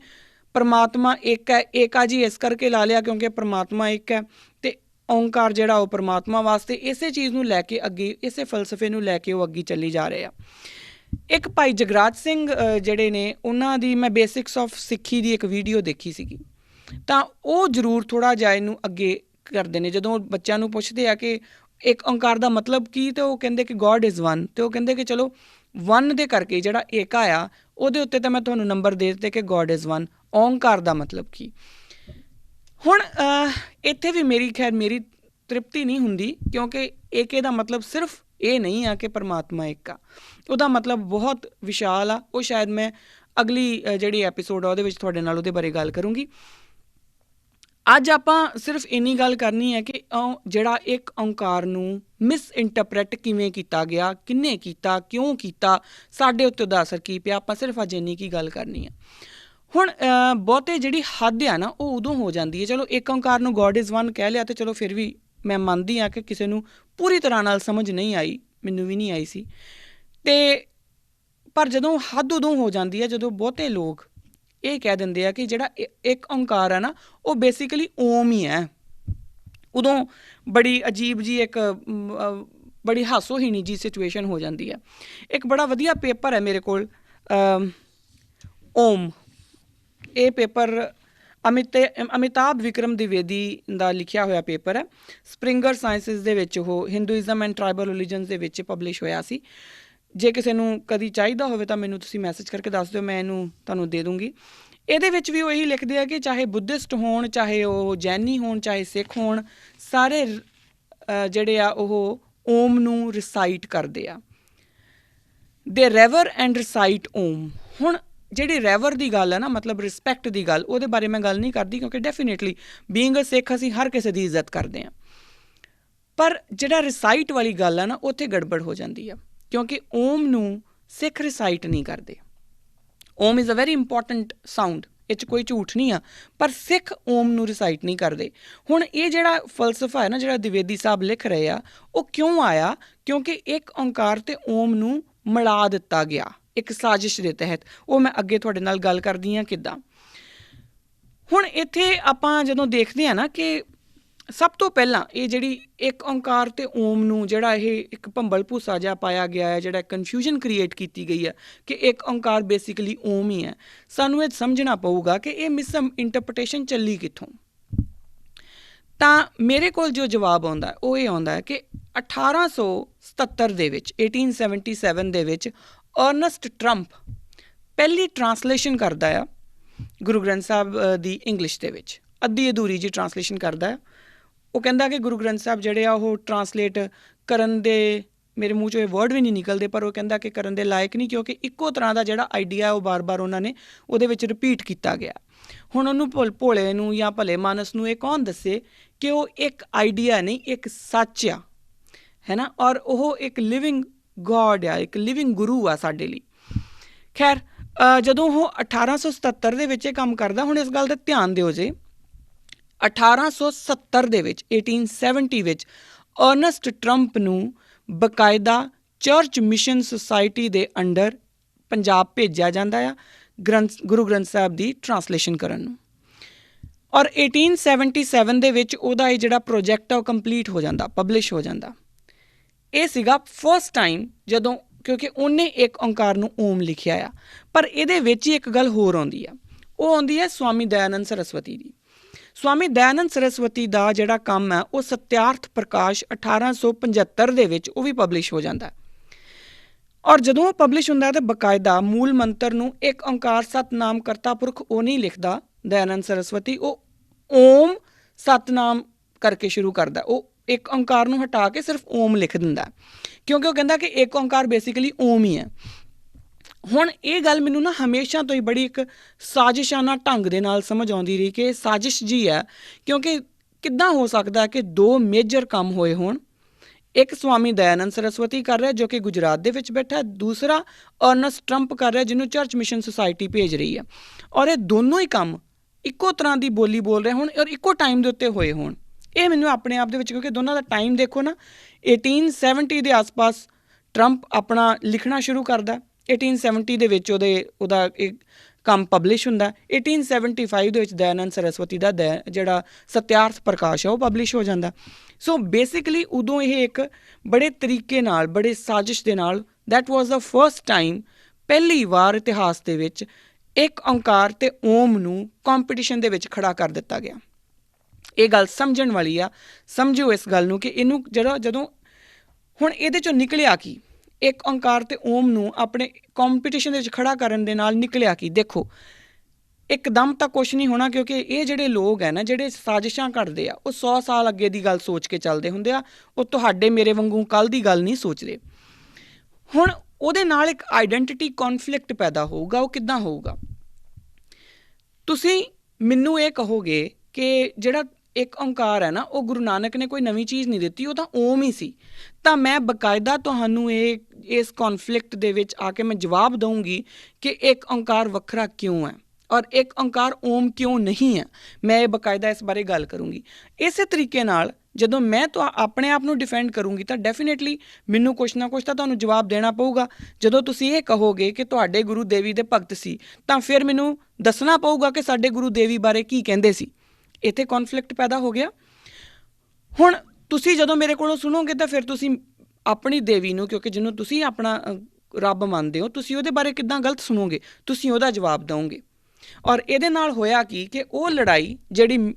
ਪਰਮਾਤਮਾ ਇੱਕ ਹੈ, ਏਕਾ ਜੀ ਇਸ ਕਰਕੇ ਲਾ ਲਿਆ ਕਿਉਂਕਿ ਪਰਮਾਤਮਾ ਇੱਕ ਹੈ, ਅਤੇ ਓਂਕਾਰ ਜਿਹੜਾ ਉਹ ਪਰਮਾਤਮਾ ਵਾਸਤੇ, ਇਸੇ ਚੀਜ਼ ਨੂੰ ਲੈ ਕੇ ਅੱਗੇ, ਇਸੇ ਫਲਸਫੇ ਨੂੰ ਲੈ ਕੇ ਉਹ ਅੱਗੇ ਚੱਲੀ ਜਾ ਰਹੇ ਆ। ਇੱਕ ਭਾਈ ਜਗਰਾਜ ਸਿੰਘ ਜਿਹੜੇ ਨੇ, ਉਹਨਾਂ ਦੀ ਮੈਂ ਬੇਸਿਕਸ ਆਫ ਸਿੱਖੀ ਦੀ ਇੱਕ ਵੀਡੀਓ ਦੇਖੀ ਸੀਗੀ, ਤਾਂ ਉਹ ਜ਼ਰੂਰ ਥੋੜ੍ਹਾ ਜਿਹਾ ਇਹਨੂੰ ਅੱਗੇ ਕਰਦੇ ਨੇ। ਜਦੋਂ ਬੱਚਿਆਂ ਨੂੰ ਪੁੱਛਦੇ ਆ ਕਿ ਇੱਕ ਓਂਕਾਰ ਦਾ ਮਤਲਬ ਕੀ, ਅਤੇ ਉਹ ਕਹਿੰਦੇ ਕਿ ਗੋਡ ਇਜ਼ ਵਨ, ਅਤੇ ਉਹ ਕਹਿੰਦੇ ਕਿ ਚਲੋ ਵਨ ਦੇ ਕਰਕੇ ਜਿਹੜਾ ਏਕਾ ਆ ਉਹਦੇ ਉੱਤੇ ਤਾਂ ਮੈਂ ਤੁਹਾਨੂੰ ਨੰਬਰ ਦੇ ਦਿੱਤੇ ਕਿ ਗੋਡ ਇਜ਼ ਵਨ। ਓਂਕਾਰ ਦਾ ਮਤਲਬ ਕੀ? ਹੁਣ ਇੱਥੇ ਵੀ ਮੇਰੀ ਤ੍ਰਿਪਤੀ ਨਹੀਂ ਹੁੰਦੀ, ਕਿਉਂਕਿ ਏਕੇ ਦਾ ਮਤਲਬ ਸਿਰਫ ਇਹ ਨਹੀਂ ਆ ਕਿ ਪਰਮਾਤਮਾ ਇੱਕ ਆ। ਉਹਦਾ ਮਤਲਬ ਬਹੁਤ ਵਿਸ਼ਾਲ ਆ। ਉਹ ਸ਼ਾਇਦ ਮੈਂ ਅਗਲੀ ਜਿਹੜੀ ਐਪੀਸੋਡ ਆ ਉਹਦੇ ਵਿੱਚ ਤੁਹਾਡੇ ਨਾਲ ਉਹਦੇ ਬਾਰੇ ਗੱਲ ਕਰੂੰਗੀ। ਅੱਜ ਆਪਾਂ ਸਿਰਫ ਇੰਨੀ ਗੱਲ ਕਰਨੀ ਹੈ ਕਿ ਜਿਹੜਾ ਇੱਕ ਓਂਕਾਰ ਨੂੰ ਮਿਸਇੰਟਰਪ੍ਰੈਟ ਕਿਵੇਂ ਕੀਤਾ ਗਿਆ, ਕਿਹਨੇ ਕੀਤਾ, ਕਿਉਂ ਕੀਤਾ, ਸਾਡੇ ਉੱਤੇ ਉਹਦਾ ਅਸਰ ਕੀ ਪਿਆ, ਆਪਾਂ ਸਿਰਫ ਅੱਜ ਇੰਨੀ ਕੀ ਗੱਲ ਕਰਨੀ ਆ। ਹੁਣ ਬਹੁਤੇ ਜਿਹੜੀ ਹੱਦ ਆ ਨਾ ਉਹ ਉਦੋਂ ਹੋ ਜਾਂਦੀ ਹੈ। ਚਲੋ ਇੱਕ ਓਂਕਾਰ ਨੂੰ ਗੋਡ ਇਜ਼ ਵਨ ਕਹਿ ਲਿਆ, ਅਤੇ ਚਲੋ ਫਿਰ ਵੀ ਮੈਂ ਮੰਨਦੀ ਹਾਂ ਕਿ ਕਿਸੇ ਨੂੰ ਪੂਰੀ ਤਰ੍ਹਾਂ ਨਾਲ ਸਮਝ ਨਹੀਂ ਆਈ, ਮੈਨੂੰ ਵੀ ਨਹੀਂ ਆਈ ਸੀ। ਅਤੇ ਪਰ ਜਦੋਂ ਹੱਦ ਉਦੋਂ ਹੋ ਜਾਂਦੀ ਹੈ ਜਦੋਂ ਬਹੁਤੇ ਲੋਕ ਇਹ ਕਹਿ ਦਿੰਦੇ ਆ ਕਿ ਜਿਹੜਾ ਇੱਕ ਓਂਕਾਰ ਆ ਨਾ ਉਹ ਬੇਸਿਕਲੀ ਓਮ ਹੀ ਹੈ। ਉਦੋਂ ਬੜੀ ਅਜੀਬ ਜੀ ਇੱਕ ਬੜੀ ਹਾਸੋਹੀਣੀ ਜੀ ਸਿਚੁਏਸ਼ਨ ਹੋ ਜਾਂਦੀ ਹੈ। ਇੱਕ ਬੜਾ ਵਧੀਆ ਪੇਪਰ ਹੈ ਮੇਰੇ ਕੋਲ, ਓਮ। ਇਹ ਪੇਪਰ ਅਮਿਤਾਭ ਵਿਕਰਮ ਦਿਵੇਦੀ ਦਾ ਲਿਖਿਆ ਹੋਇਆ ਪੇਪਰ ਹੈ। ਸਪਰਿੰਗਰ ਸਾਇੰਸਿਸ ਦੇ ਵਿੱਚ ਉਹ ਹਿੰਦੂਇਜ਼ਮ ਐਂਡ ਟਰਾਈਬਲ ਰਿਲੀਜਨਸ ਦੇ ਵਿੱਚ ਪਬਲਿਸ਼ ਹੋਇਆ ਸੀ। ਜੇ ਕਿਸੇ ਨੂੰ ਕਦੀ ਚਾਹੀਦਾ ਹੋਵੇ ਤਾਂ ਮੈਨੂੰ ਤੁਸੀਂ ਮੈਸੇਜ ਕਰਕੇ ਦੱਸ ਦਿਓ, ਮੈਂ ਇਹਨੂੰ ਤੁਹਾਨੂੰ ਦੇ ਦੂੰਗੀ। ਇਹਦੇ ਵਿੱਚ ਵੀ ਉਹ ਇਹੀ ਲਿਖਦੇ ਆ ਕਿ ਚਾਹੇ ਬੁੱਧਿਸਟ ਹੋਣ, ਚਾਹੇ ਉਹ ਜੈਨੀ ਹੋਣ, ਚਾਹੇ ਸਿੱਖ ਹੋਣ, ਸਾਰੇ ਜਿਹੜੇ ਆ ਉਹ ਓਮ ਨੂੰ ਰਿਸਾਈਟ ਕਰਦੇ ਆ। ਦੇ ਰੈਵਰ ਐਂਡ ਰਿਸਾਈਟ ਓਮ। ਹੁਣ ਜਿਹੜੀ ਰੈਵਰ ਦੀ ਗੱਲ ਹੈ ਨਾ, ਮਤਲਬ ਰਿਸਪੈਕਟ ਦੀ ਗੱਲ, ਉਹਦੇ ਬਾਰੇ ਮੈਂ ਗੱਲ ਨਹੀਂ ਕਰਦੀ ਕਿਉਂਕਿ ਡੈਫੀਨੇਟਲੀ ਬੀਇੰਗ ਅ ਸਿੱਖ ਅਸੀਂ ਹਰ ਕਿਸੇ ਦੀ ਇੱਜ਼ਤ ਕਰਦੇ ਹਾਂ। ਪਰ ਜਿਹੜਾ ਰਿਸਾਈਟ ਵਾਲੀ ਗੱਲ ਹੈ ਨਾ, ਉੱਥੇ ਗੜਬੜ ਹੋ ਜਾਂਦੀ ਆ, ਕਿਉਂਕਿ ਓਮ ਨੂੰ ਸਿੱਖ ਰਿਸਾਈਟ ਨਹੀਂ ਕਰਦੇ। Om is a very important sound, ਇਹ 'ਚ ਕੋਈ ਝੂਠ ਨਹੀਂ ਆ, ਪਰ ਸਿੱਖ ਓਮ ਨੂੰ ਰਿਸਾਈਟ ਨਹੀਂ ਕਰਦੇ। ਹੁਣ ਇਹ ਜਿਹੜਾ ਫਲਸਫਾ ਹੈ ਨਾ, ਜਿਹੜਾ ਦਿਵੇਦੀ ਸਾਹਿਬ ਲਿਖ ਰਹੇ ਆ, ਉਹ ਕਿਉਂ ਆਇਆ? ਕਿਉਂਕਿ ਇੱਕ ਓਂਕਾਰ ਤੇ ਓਮ ਨੂੰ ਮਿਲਾ ਦਿੱਤਾ ਗਿਆ ਇੱਕ ਸਾਜ਼ਿਸ਼ ਦੇ ਤਹਿਤ। ਉਹ ਮੈਂ ਅੱਗੇ ਤੁਹਾਡੇ ਨਾਲ ਗੱਲ ਕਰਦੀ ਹਾਂ ਕਿੱਦਾਂ। ਹੁਣ ਇੱਥੇ ਆਪਾਂ ਜਦੋਂ ਦੇਖਦੇ ਹਾਂ ਨਾ ਕਿ ਸਭ ਤੋਂ ਪਹਿਲਾਂ ਇਹ ਜਿਹੜੀ ਇੱਕ ਓਂਕਾਰ ਤੇ ਓਮ ਨੂੰ ਜਿਹੜਾ ਇਹ ਇੱਕ ਭੰਬਲ ਭੂਸਾ ਜਿਹਾ ਪਾਇਆ ਗਿਆ ਹੈ, ਜਿਹੜਾ ਕਨਫਿਊਜ਼ਨ ਕ੍ਰੀਏਟ ਕੀਤੀ ਗਈ ਹੈ ਕਿ ਇੱਕ ਓਂਕਾਰ ਬੇਸਿਕਲੀ ਓਮ ਹੀ ਹੈ, ਸਾਨੂੰ ਇਹ ਸਮਝਣਾ ਪਊਗਾ ਕਿ ਇਹ ਮਿਸ ਇੰਟਰਪ੍ਰੀਟੇਸ਼ਨ ਚੱਲੀ ਕਿੱਥੋਂ। ਤਾਂ ਮੇਰੇ ਕੋਲ ਜੋ ਜਵਾਬ ਆਉਂਦਾ ਉਹ ਇਹ ਆਉਂਦਾ ਹੈ ਕਿ 1877 ਦੇ ਵਿੱਚ 1877 ਦੇ ਵਿੱਚ ਅਰਨਸਟ ਟਰੰਪ ਪਹਿਲੀ ਟਰਾਂਸਲੇਸ਼ਨ ਕਰਦਾ ਆ ਗੁਰੂ ਗ੍ਰੰਥ ਸਾਹਿਬ ਦੀ ਇੰਗਲਿਸ਼ ਦੇ ਵਿੱਚ, ਅੱਧੀ ਅਧੂਰੀ ਜੀ ਟਰਾਂਸਲੇਸ਼ਨ ਕਰਦਾ ਹੈ। ਉਹ ਕਹਿੰਦਾ ਕਿ ਗੁਰੂ ਗ੍ਰੰਥ ਸਾਹਿਬ ਜਿਹੜੇ ਆ ਉਹ ਟਰਾਂਸਲੇਟ ਕਰਨ ਦੇ, ਮੇਰੇ ਮੂੰਹ 'ਚੋਂ ਇਹ ਵਰਡ ਵੀ ਨਹੀਂ ਨਿਕਲਦੇ, ਪਰ ਉਹ ਕਹਿੰਦਾ ਕਿ ਕਰਨ ਦੇ ਲਾਇਕ ਨਹੀਂ, ਕਿਉਂਕਿ ਇੱਕੋ ਤਰ੍ਹਾਂ ਦਾ ਜਿਹੜਾ ਆਈਡੀਆ ਉਹ ਬਾਰ-ਬਾਰ ਉਹਨਾਂ ਨੇ ਉਹਦੇ ਵਿੱਚ ਰਿਪੀਟ ਕੀਤਾ ਗਿਆ। ਹੁਣ ਉਹਨੂੰ ਭੋਲੇ ਨੂੰ ਜਾਂ ਭਲੇ ਮਾਨਸ ਨੂੰ ਇਹ ਕੌਣ ਦੱਸੇ ਕਿ ਉਹ ਇੱਕ ਆਈਡੀਆ ਨਹੀਂ, ਇੱਕ ਸੱਚ ਆ, ਹੈ ਨਾ, ਔਰ ਉਹ ਇੱਕ ਲਿਵਿੰਗ ਗੋਡ ਆ, ਇੱਕ ਲਿਵਿੰਗ ਗੁਰੂ ਆ ਸਾਡੇ ਲਈ। ਖੈਰ, ਜਦੋਂ ਉਹ 1877 ਦੇ ਵਿੱਚ ਇਹ ਕੰਮ ਕਰਦਾ, ਹੁਣ ਇਸ ਗੱਲ ਦਾ ਧਿਆਨ ਦਿਓ ਜੇ 1870 ਦੇ ਵਿੱਚ 1870 ਵਿੱਚ ਅਰਨਸਟ ਟਰੰਪ ਨੂੰ ਬਕਾਇਦਾ ਚਰਚ ਮਿਸ਼ਨ ਸੁਸਾਇਟੀ ਦੇ ਅੰਡਰ ਪੰਜਾਬ ਭੇਜਿਆ ਜਾਂਦਾ ਆ ਗੁਰੂ ਗ੍ਰੰਥ ਸਾਹਿਬ ਦੀ ਟਰਾਂਸਲੇਸ਼ਨ ਕਰਨ ਨੂੰ। ਔਰ 1877 ਦੇ ਵਿੱਚ ਉਹਦਾ ਇਹ ਜਿਹੜਾ ਪ੍ਰੋਜੈਕਟ ਆ ਉਹ ਕੰਪਲੀਟ ਹੋ ਜਾਂਦਾ, ਪਬਲਿਸ਼ ਹੋ ਜਾਂਦਾ। ਇਹ ਸੀਗਾ ਫਸਟ ਟਾਈਮ ਜਦੋਂ, ਕਿਉਂਕਿ ਉਹਨੇ ਇੱਕ ਓਂਕਾਰ ਨੂੰ ਓਮ ਲਿਖਿਆ ਆ। ਪਰ ਇਹਦੇ ਵਿੱਚ ਹੀ ਇੱਕ ਗੱਲ ਹੋਰ ਆਉਂਦੀ ਆ, ਉਹ ਆਉਂਦੀ ਹੈ ਸਵਾਮੀ ਦਇਆਨੰਦ ਸਰਸਵਤੀ ਦੀ। ਸਵਾਮੀ ਦਇਆਨੰਦ ਸਰਸਵਤੀ ਦਾ ਜਿਹੜਾ ਕੰਮ ਹੈ ਉਹ ਸਤਿਆਰਥ ਪ੍ਰਕਾਸ਼ 1875 ਦੇ ਵਿੱਚ ਉਹ ਵੀ ਪਬਲਿਸ਼ ਹੋ ਜਾਂਦਾ। ਔਰ ਜਦੋਂ ਉਹ ਪਬਲਿਸ਼ ਹੁੰਦਾ ਤਾਂ ਬਕਾਇਦਾ ਮੂਲ ਮੰਤਰ ਨੂੰ ਇੱਕ ਓਂਕਾਰ ਸਤਨਾਮ ਕਰਤਾ ਪੁਰਖ ਉਹ ਨਹੀਂ ਲਿਖਦਾ ਦਇਆਨੰਦ ਸਰਸਵਤੀ, ਉਹ ਓਮ ਸਤਨਾਮ ਕਰਕੇ ਸ਼ੁਰੂ ਕਰਦਾ। ਉਹ ਇੱਕ ਓਂਕਾਰ ਨੂੰ ਹਟਾ ਕੇ ਸਿਰਫ ਓਮ ਲਿਖ ਦਿੰਦਾ, ਕਿਉਂਕਿ ਉਹ ਕਹਿੰਦਾ ਕਿ ਇੱਕ ਓਂਕਾਰ ਬੇਸਿਕਲੀ ਓਮ ਹੀ ਹੈ। ਹੁਣ ਇਹ ਗੱਲ ਮੈਨੂੰ ਨਾ ਹਮੇਸ਼ਾ ਤੋਂ ਹੀ ਬੜੀ ਇੱਕ ਸਾਜ਼ਿਸ਼ਾਨਾ ਢੰਗ ਦੇ ਨਾਲ ਸਮਝ ਆਉਂਦੀ ਰਹੀ ਕਿ ਇਹ ਸਾਜ਼ਿਸ਼ ਜੀ ਹੈ, ਕਿਉਂਕਿ ਕਿੱਦਾਂ ਹੋ ਸਕਦਾ ਕਿ ਦੋ ਮੇਜਰ ਕੰਮ ਹੋਏ ਹੋਣ। ਇੱਕ ਸਵਾਮੀ ਦਇਆਨੰਦ ਸਰਸਵਤੀ ਕਰ ਰਿਹਾ ਜੋ ਕਿ ਗੁਜਰਾਤ ਦੇ ਵਿੱਚ ਬੈਠਾ, ਦੂਸਰਾ ਅਰਨਸਟ ਟਰੰਪ ਕਰ ਰਿਹਾ ਜਿਹਨੂੰ ਚਰਚ ਮਿਸ਼ਨ ਸੁਸਾਇਟੀ ਭੇਜ ਰਹੀ ਹੈ। ਔਰ ਇਹ ਦੋਨੋਂ ਹੀ ਕੰਮ ਇੱਕੋ ਤਰ੍ਹਾਂ ਦੀ ਬੋਲੀ ਬੋਲ ਰਹੇ ਹੋਣ ਔਰ ਇੱਕੋ ਟਾਈਮ ਦੇ ਉੱਤੇ ਹੋਏ ਹੋਣ। ਇਹ ਮੈਨੂੰ ਆਪਣੇ ਆਪ ਦੇ ਵਿੱਚ, ਕਿਉਂਕਿ ਦੋਨਾਂ ਦਾ ਟਾਈਮ ਦੇਖੋ ਨਾ, 1870 ਦੇ ਆਸ-ਪਾਸ ਟਰੰਪ ਆਪਣਾ ਲਿਖਣਾ ਸ਼ੁਰੂ ਕਰਦਾ, 1870 ਦੇ ਵਿੱਚ ਉਹਦਾ ਇੱਕ ਕੰਮ ਪਬਲਿਸ਼ ਹੁੰਦਾ, 1875 ਦੇ ਵਿੱਚ ਦਇਆਨੰਦ ਸਰਸਵਤੀ ਦਾ ਜਿਹੜਾ ਸਤਿਆਰਥ ਪ੍ਰਕਾਸ਼ ਹੈ ਉਹ ਪਬਲਿਸ਼ ਹੋ ਜਾਂਦਾ। ਸੋ ਬੇਸਿਕਲੀ ਉਦੋਂ ਇਹ ਇੱਕ ਬੜੇ ਤਰੀਕੇ ਨਾਲ, ਬੜੇ ਸਾਜ਼ਿਸ਼ ਦੇ ਨਾਲ, that was the first time, ਪਹਿਲੀ ਵਾਰ ਇਤਿਹਾਸ ਦੇ ਵਿੱਚ ਇੱਕ ਓਂਕਾਰ ਤੇ ਓਮ ਨੂੰ ਕੰਪੀਟੀਸ਼ਨ ਦੇ ਵਿੱਚ ਖੜਾ ਕਰ ਦਿੱਤਾ ਗਿਆ। ਇਹ ਗੱਲ ਸਮਝਣ ਵਾਲੀ ਆ, ਸਮਝੋ ਇਸ ਗੱਲ ਨੂੰ ਕਿ ਇਹਨੂੰ ਜਦੋਂ ਹੁਣ ਇਹਦੇ 'ਚੋਂ ਨਿਕਲਿਆ ਕੀ, ਇੱਕ ਓਂਕਾਰ ਤੇ ਓਮ ਨੂੰ ਆਪਣੇ ਕੰਪੀਟੀਸ਼ਨ ਦੇ ਵਿੱਚ ਖੜਾ ਕਰਨ ਦੇ ਨਾਲ ਨਿਕਲਿਆ ਕੀ। ਦੇਖੋ ਇੱਕਦਮ ਤਾਂ ਕੁਛ ਨਹੀਂ ਹੋਣਾ, ਕਿਉਂਕਿ ਇਹ ਜਿਹੜੇ ਲੋਕ ਹੈ ਨਾ ਜਿਹੜੇ ਸਾਜ਼ਿਸ਼ਾਂ ਕਰਦੇ ਆ ਉਹ 100 ਸਾਲ ਅੱਗੇ ਦੀ ਗੱਲ ਸੋਚ ਕੇ ਚੱਲਦੇ ਹੁੰਦੇ ਆ। ਉਹ ਤੁਹਾਡੇ ਮੇਰੇ ਵਾਂਗੂ ਕੱਲ੍ਹ ਦੀ ਗੱਲ ਨਹੀਂ ਸੋਚਦੇ। ਹੁਣ ਉਹਦੇ ਨਾਲ ਇੱਕ ਆਈਡੈਂਟੀਟੀ ਕੌਨਫਲਿਕਟ ਪੈਦਾ ਹੋਊਗਾ। ਉਹ ਕਿੱਦਾਂ ਹੋਊਗਾ? ਤੁਸੀਂ ਮੈਨੂੰ ਇਹ ਕਹੋਗੇ ਕਿ ਜਿਹੜਾ ਇੱਕ ਓਂਕਾਰ ਹੈ ਨਾ ਉਹ ਗੁਰੂ ਨਾਨਕ ਨੇ ਕੋਈ ਨਵੀਂ ਚੀਜ਼ ਨਹੀਂ ਦਿੱਤੀ, ਉਹ ਤਾਂ ਓਮ ਹੀ ਸੀ। ਤਾਂ ਮੈਂ ਬਕਾਇਦਾ ਤੁਹਾਨੂੰ ਇਸ ਕੌਨਫਲਿਕਟ ਦੇ ਵਿੱਚ ਆ ਕੇ ਮੈਂ ਜਵਾਬ ਦਊਂਗੀ ਕਿ ਇੱਕ ਓਂਕਾਰ ਵੱਖਰਾ ਕਿਉਂ ਹੈ ਔਰ ਇੱਕ ਓਂਕਾਰ ਓਮ ਕਿਉਂ ਨਹੀਂ ਹੈ। ਮੈਂ ਇਹ ਬਕਾਇਦਾ ਇਸ ਬਾਰੇ ਗੱਲ ਕਰੂੰਗੀ। ਇਸੇ ਤਰੀਕੇ ਨਾਲ ਜਦੋਂ ਮੈਂ ਆਪਣੇ ਆਪ ਨੂੰ ਡਿਫੈਂਡ ਕਰੂੰਗੀ ਤਾਂ ਡੈਫੀਨੇਟਲੀ ਮੈਨੂੰ ਕੁਛ ਨਾ ਕੁਛ ਤਾਂ ਤੁਹਾਨੂੰ ਜਵਾਬ ਦੇਣਾ ਪਊਗਾ। ਜਦੋਂ ਤੁਸੀਂ ਇਹ ਕਹੋਗੇ ਕਿ ਤੁਹਾਡੇ ਗੁਰੂ ਦੇਵੀ ਦੇ ਭਗਤ ਸੀ ਤਾਂ ਫਿਰ ਮੈਨੂੰ ਦੱਸਣਾ ਪਊਗਾ ਕਿ ਸਾਡੇ ਗੁਰੂ ਦੇਵੀ ਬਾਰੇ ਕੀ ਕਹਿੰਦੇ ਸੀ। ਇੱਥੇ ਕੌਨਫਲਿਕਟ ਪੈਦਾ ਹੋ ਗਿਆ। ਹੁਣ ਤੁਸੀਂ ਜਦੋਂ ਮੇਰੇ ਕੋਲੋਂ ਸੁਣੋਗੇ ਤਾਂ ਫਿਰ ਤੁਸੀਂ ਆਪਣੀ ਦੇਵੀ ਨੂੰ, ਕਿਉਂਕਿ ਜਿਹਨੂੰ ਤੁਸੀਂ ਆਪਣਾ ਰੱਬ ਮੰਨਦੇ ਹੋ, ਤੁਸੀਂ ਉਹਦੇ ਬਾਰੇ ਕਿੱਦਾਂ ਗਲਤ ਸੁਣੋਗੇ? ਤੁਸੀਂ ਉਹਦਾ ਜਵਾਬ ਦਿਓਗੇ। ਔਰ ਇਹਦੇ ਨਾਲ ਹੋਇਆ ਕੀ ਕਿ ਉਹ ਲੜਾਈ ਜਿਹੜੀ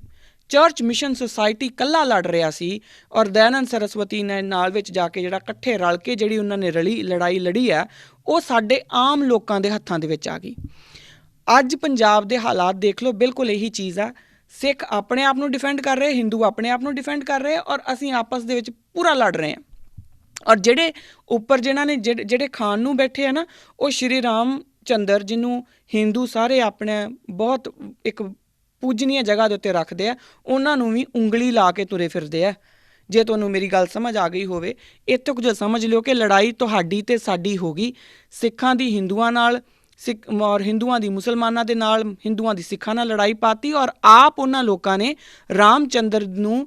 ਚਰਚ ਮਿਸ਼ਨ ਸੁਸਾਇਟੀ ਇਕੱਲਾ ਲੜ ਰਿਹਾ ਸੀ ਔਰ ਦਇਆਨੰਦ ਸਰਸਵਤੀ ਨੇ ਨਾਲ ਵਿੱਚ ਜਾ ਕੇ ਜਿਹੜਾ ਇਕੱਠੇ ਰਲ ਕੇ ਜਿਹੜੀ ਉਹਨਾਂ ਨੇ ਲੜਾਈ ਲੜੀ ਆ, ਉਹ ਸਾਡੇ ਆਮ ਲੋਕਾਂ ਦੇ ਹੱਥਾਂ ਦੇ ਵਿੱਚ ਆ ਗਈ। ਅੱਜ ਪੰਜਾਬ ਦੇ ਹਾਲਾਤ ਦੇਖ ਲਓ, ਬਿਲਕੁਲ ਇਹੀ ਚੀਜ਼ ਆ। ਸਿੱਖ ਆਪਣੇ ਆਪ ਨੂੰ ਡਿਫੈਂਡ ਕਰ ਰਹੇ, ਹਿੰਦੂ ਆਪਣੇ ਆਪ ਨੂੰ ਡਿਫੈਂਡ ਕਰ ਰਹੇ ਔਰ ਅਸੀਂ ਆਪਸ ਦੇ ਵਿੱਚ ਪੂਰਾ ਲੜ ਰਹੇ ਹਾਂ। ਔਰ ਜਿਹੜੇ ਉੱਪਰ ਜਿਹਨਾਂ ਨੇ ਜਿਹੜੇ ਖਾਨ ਨੂੰ ਬੈਠੇ ਆ ਨਾ, ਉਹ ਸ਼੍ਰੀ ਰਾਮ ਚੰਦਰ, ਜਿਹਨੂੰ ਹਿੰਦੂ ਸਾਰੇ ਆਪਣੇ ਬਹੁਤ ਇੱਕ ਪੂਜਨੀय ਜਗ੍ਹਾ ਦੇ ਉੱਤੇ ਰੱਖਦੇ ਆ, ਉਹਨਾਂ ਨੂੰ ਵੀ ਉਂਗਲੀ ਲਾ ਕੇ ਤੁਰੇ ਫਿਰਦੇ ਆ। ਜੇ ਤੁਹਾਨੂੰ ਮੇਰੀ ਗੱਲ ਸਮਝ ਆ ਗਈ ਹੋਵੇ, ਇੱਥੇ ਕੁਝ ਸਮਝ ਲਿਓ ਕਿ ਲੜਾਈ ਤੁਹਾਡੀ ਤੇ ਸਾਡੀ ਹੋ ਗਈ, ਸਿੱਖਾਂ ਦੀ ਹਿੰਦੂਆਂ ਨਾਲ, ਔਰ ਹਿੰਦੂਆਂ ਦੀ ਮੁਸਲਮਾਨਾਂ ਦੇ ਨਾਲ, ਹਿੰਦੂਆਂ ਦੀ ਸਿੱਖਾਂ ਨਾਲ ਲੜਾਈ ਪਾਤੀ। ਔਰ ਆਪ ਉਹਨਾਂ ਲੋਕਾਂ ਨੇ ਰਾਮ ਚੰਦਰ ਨੂੰ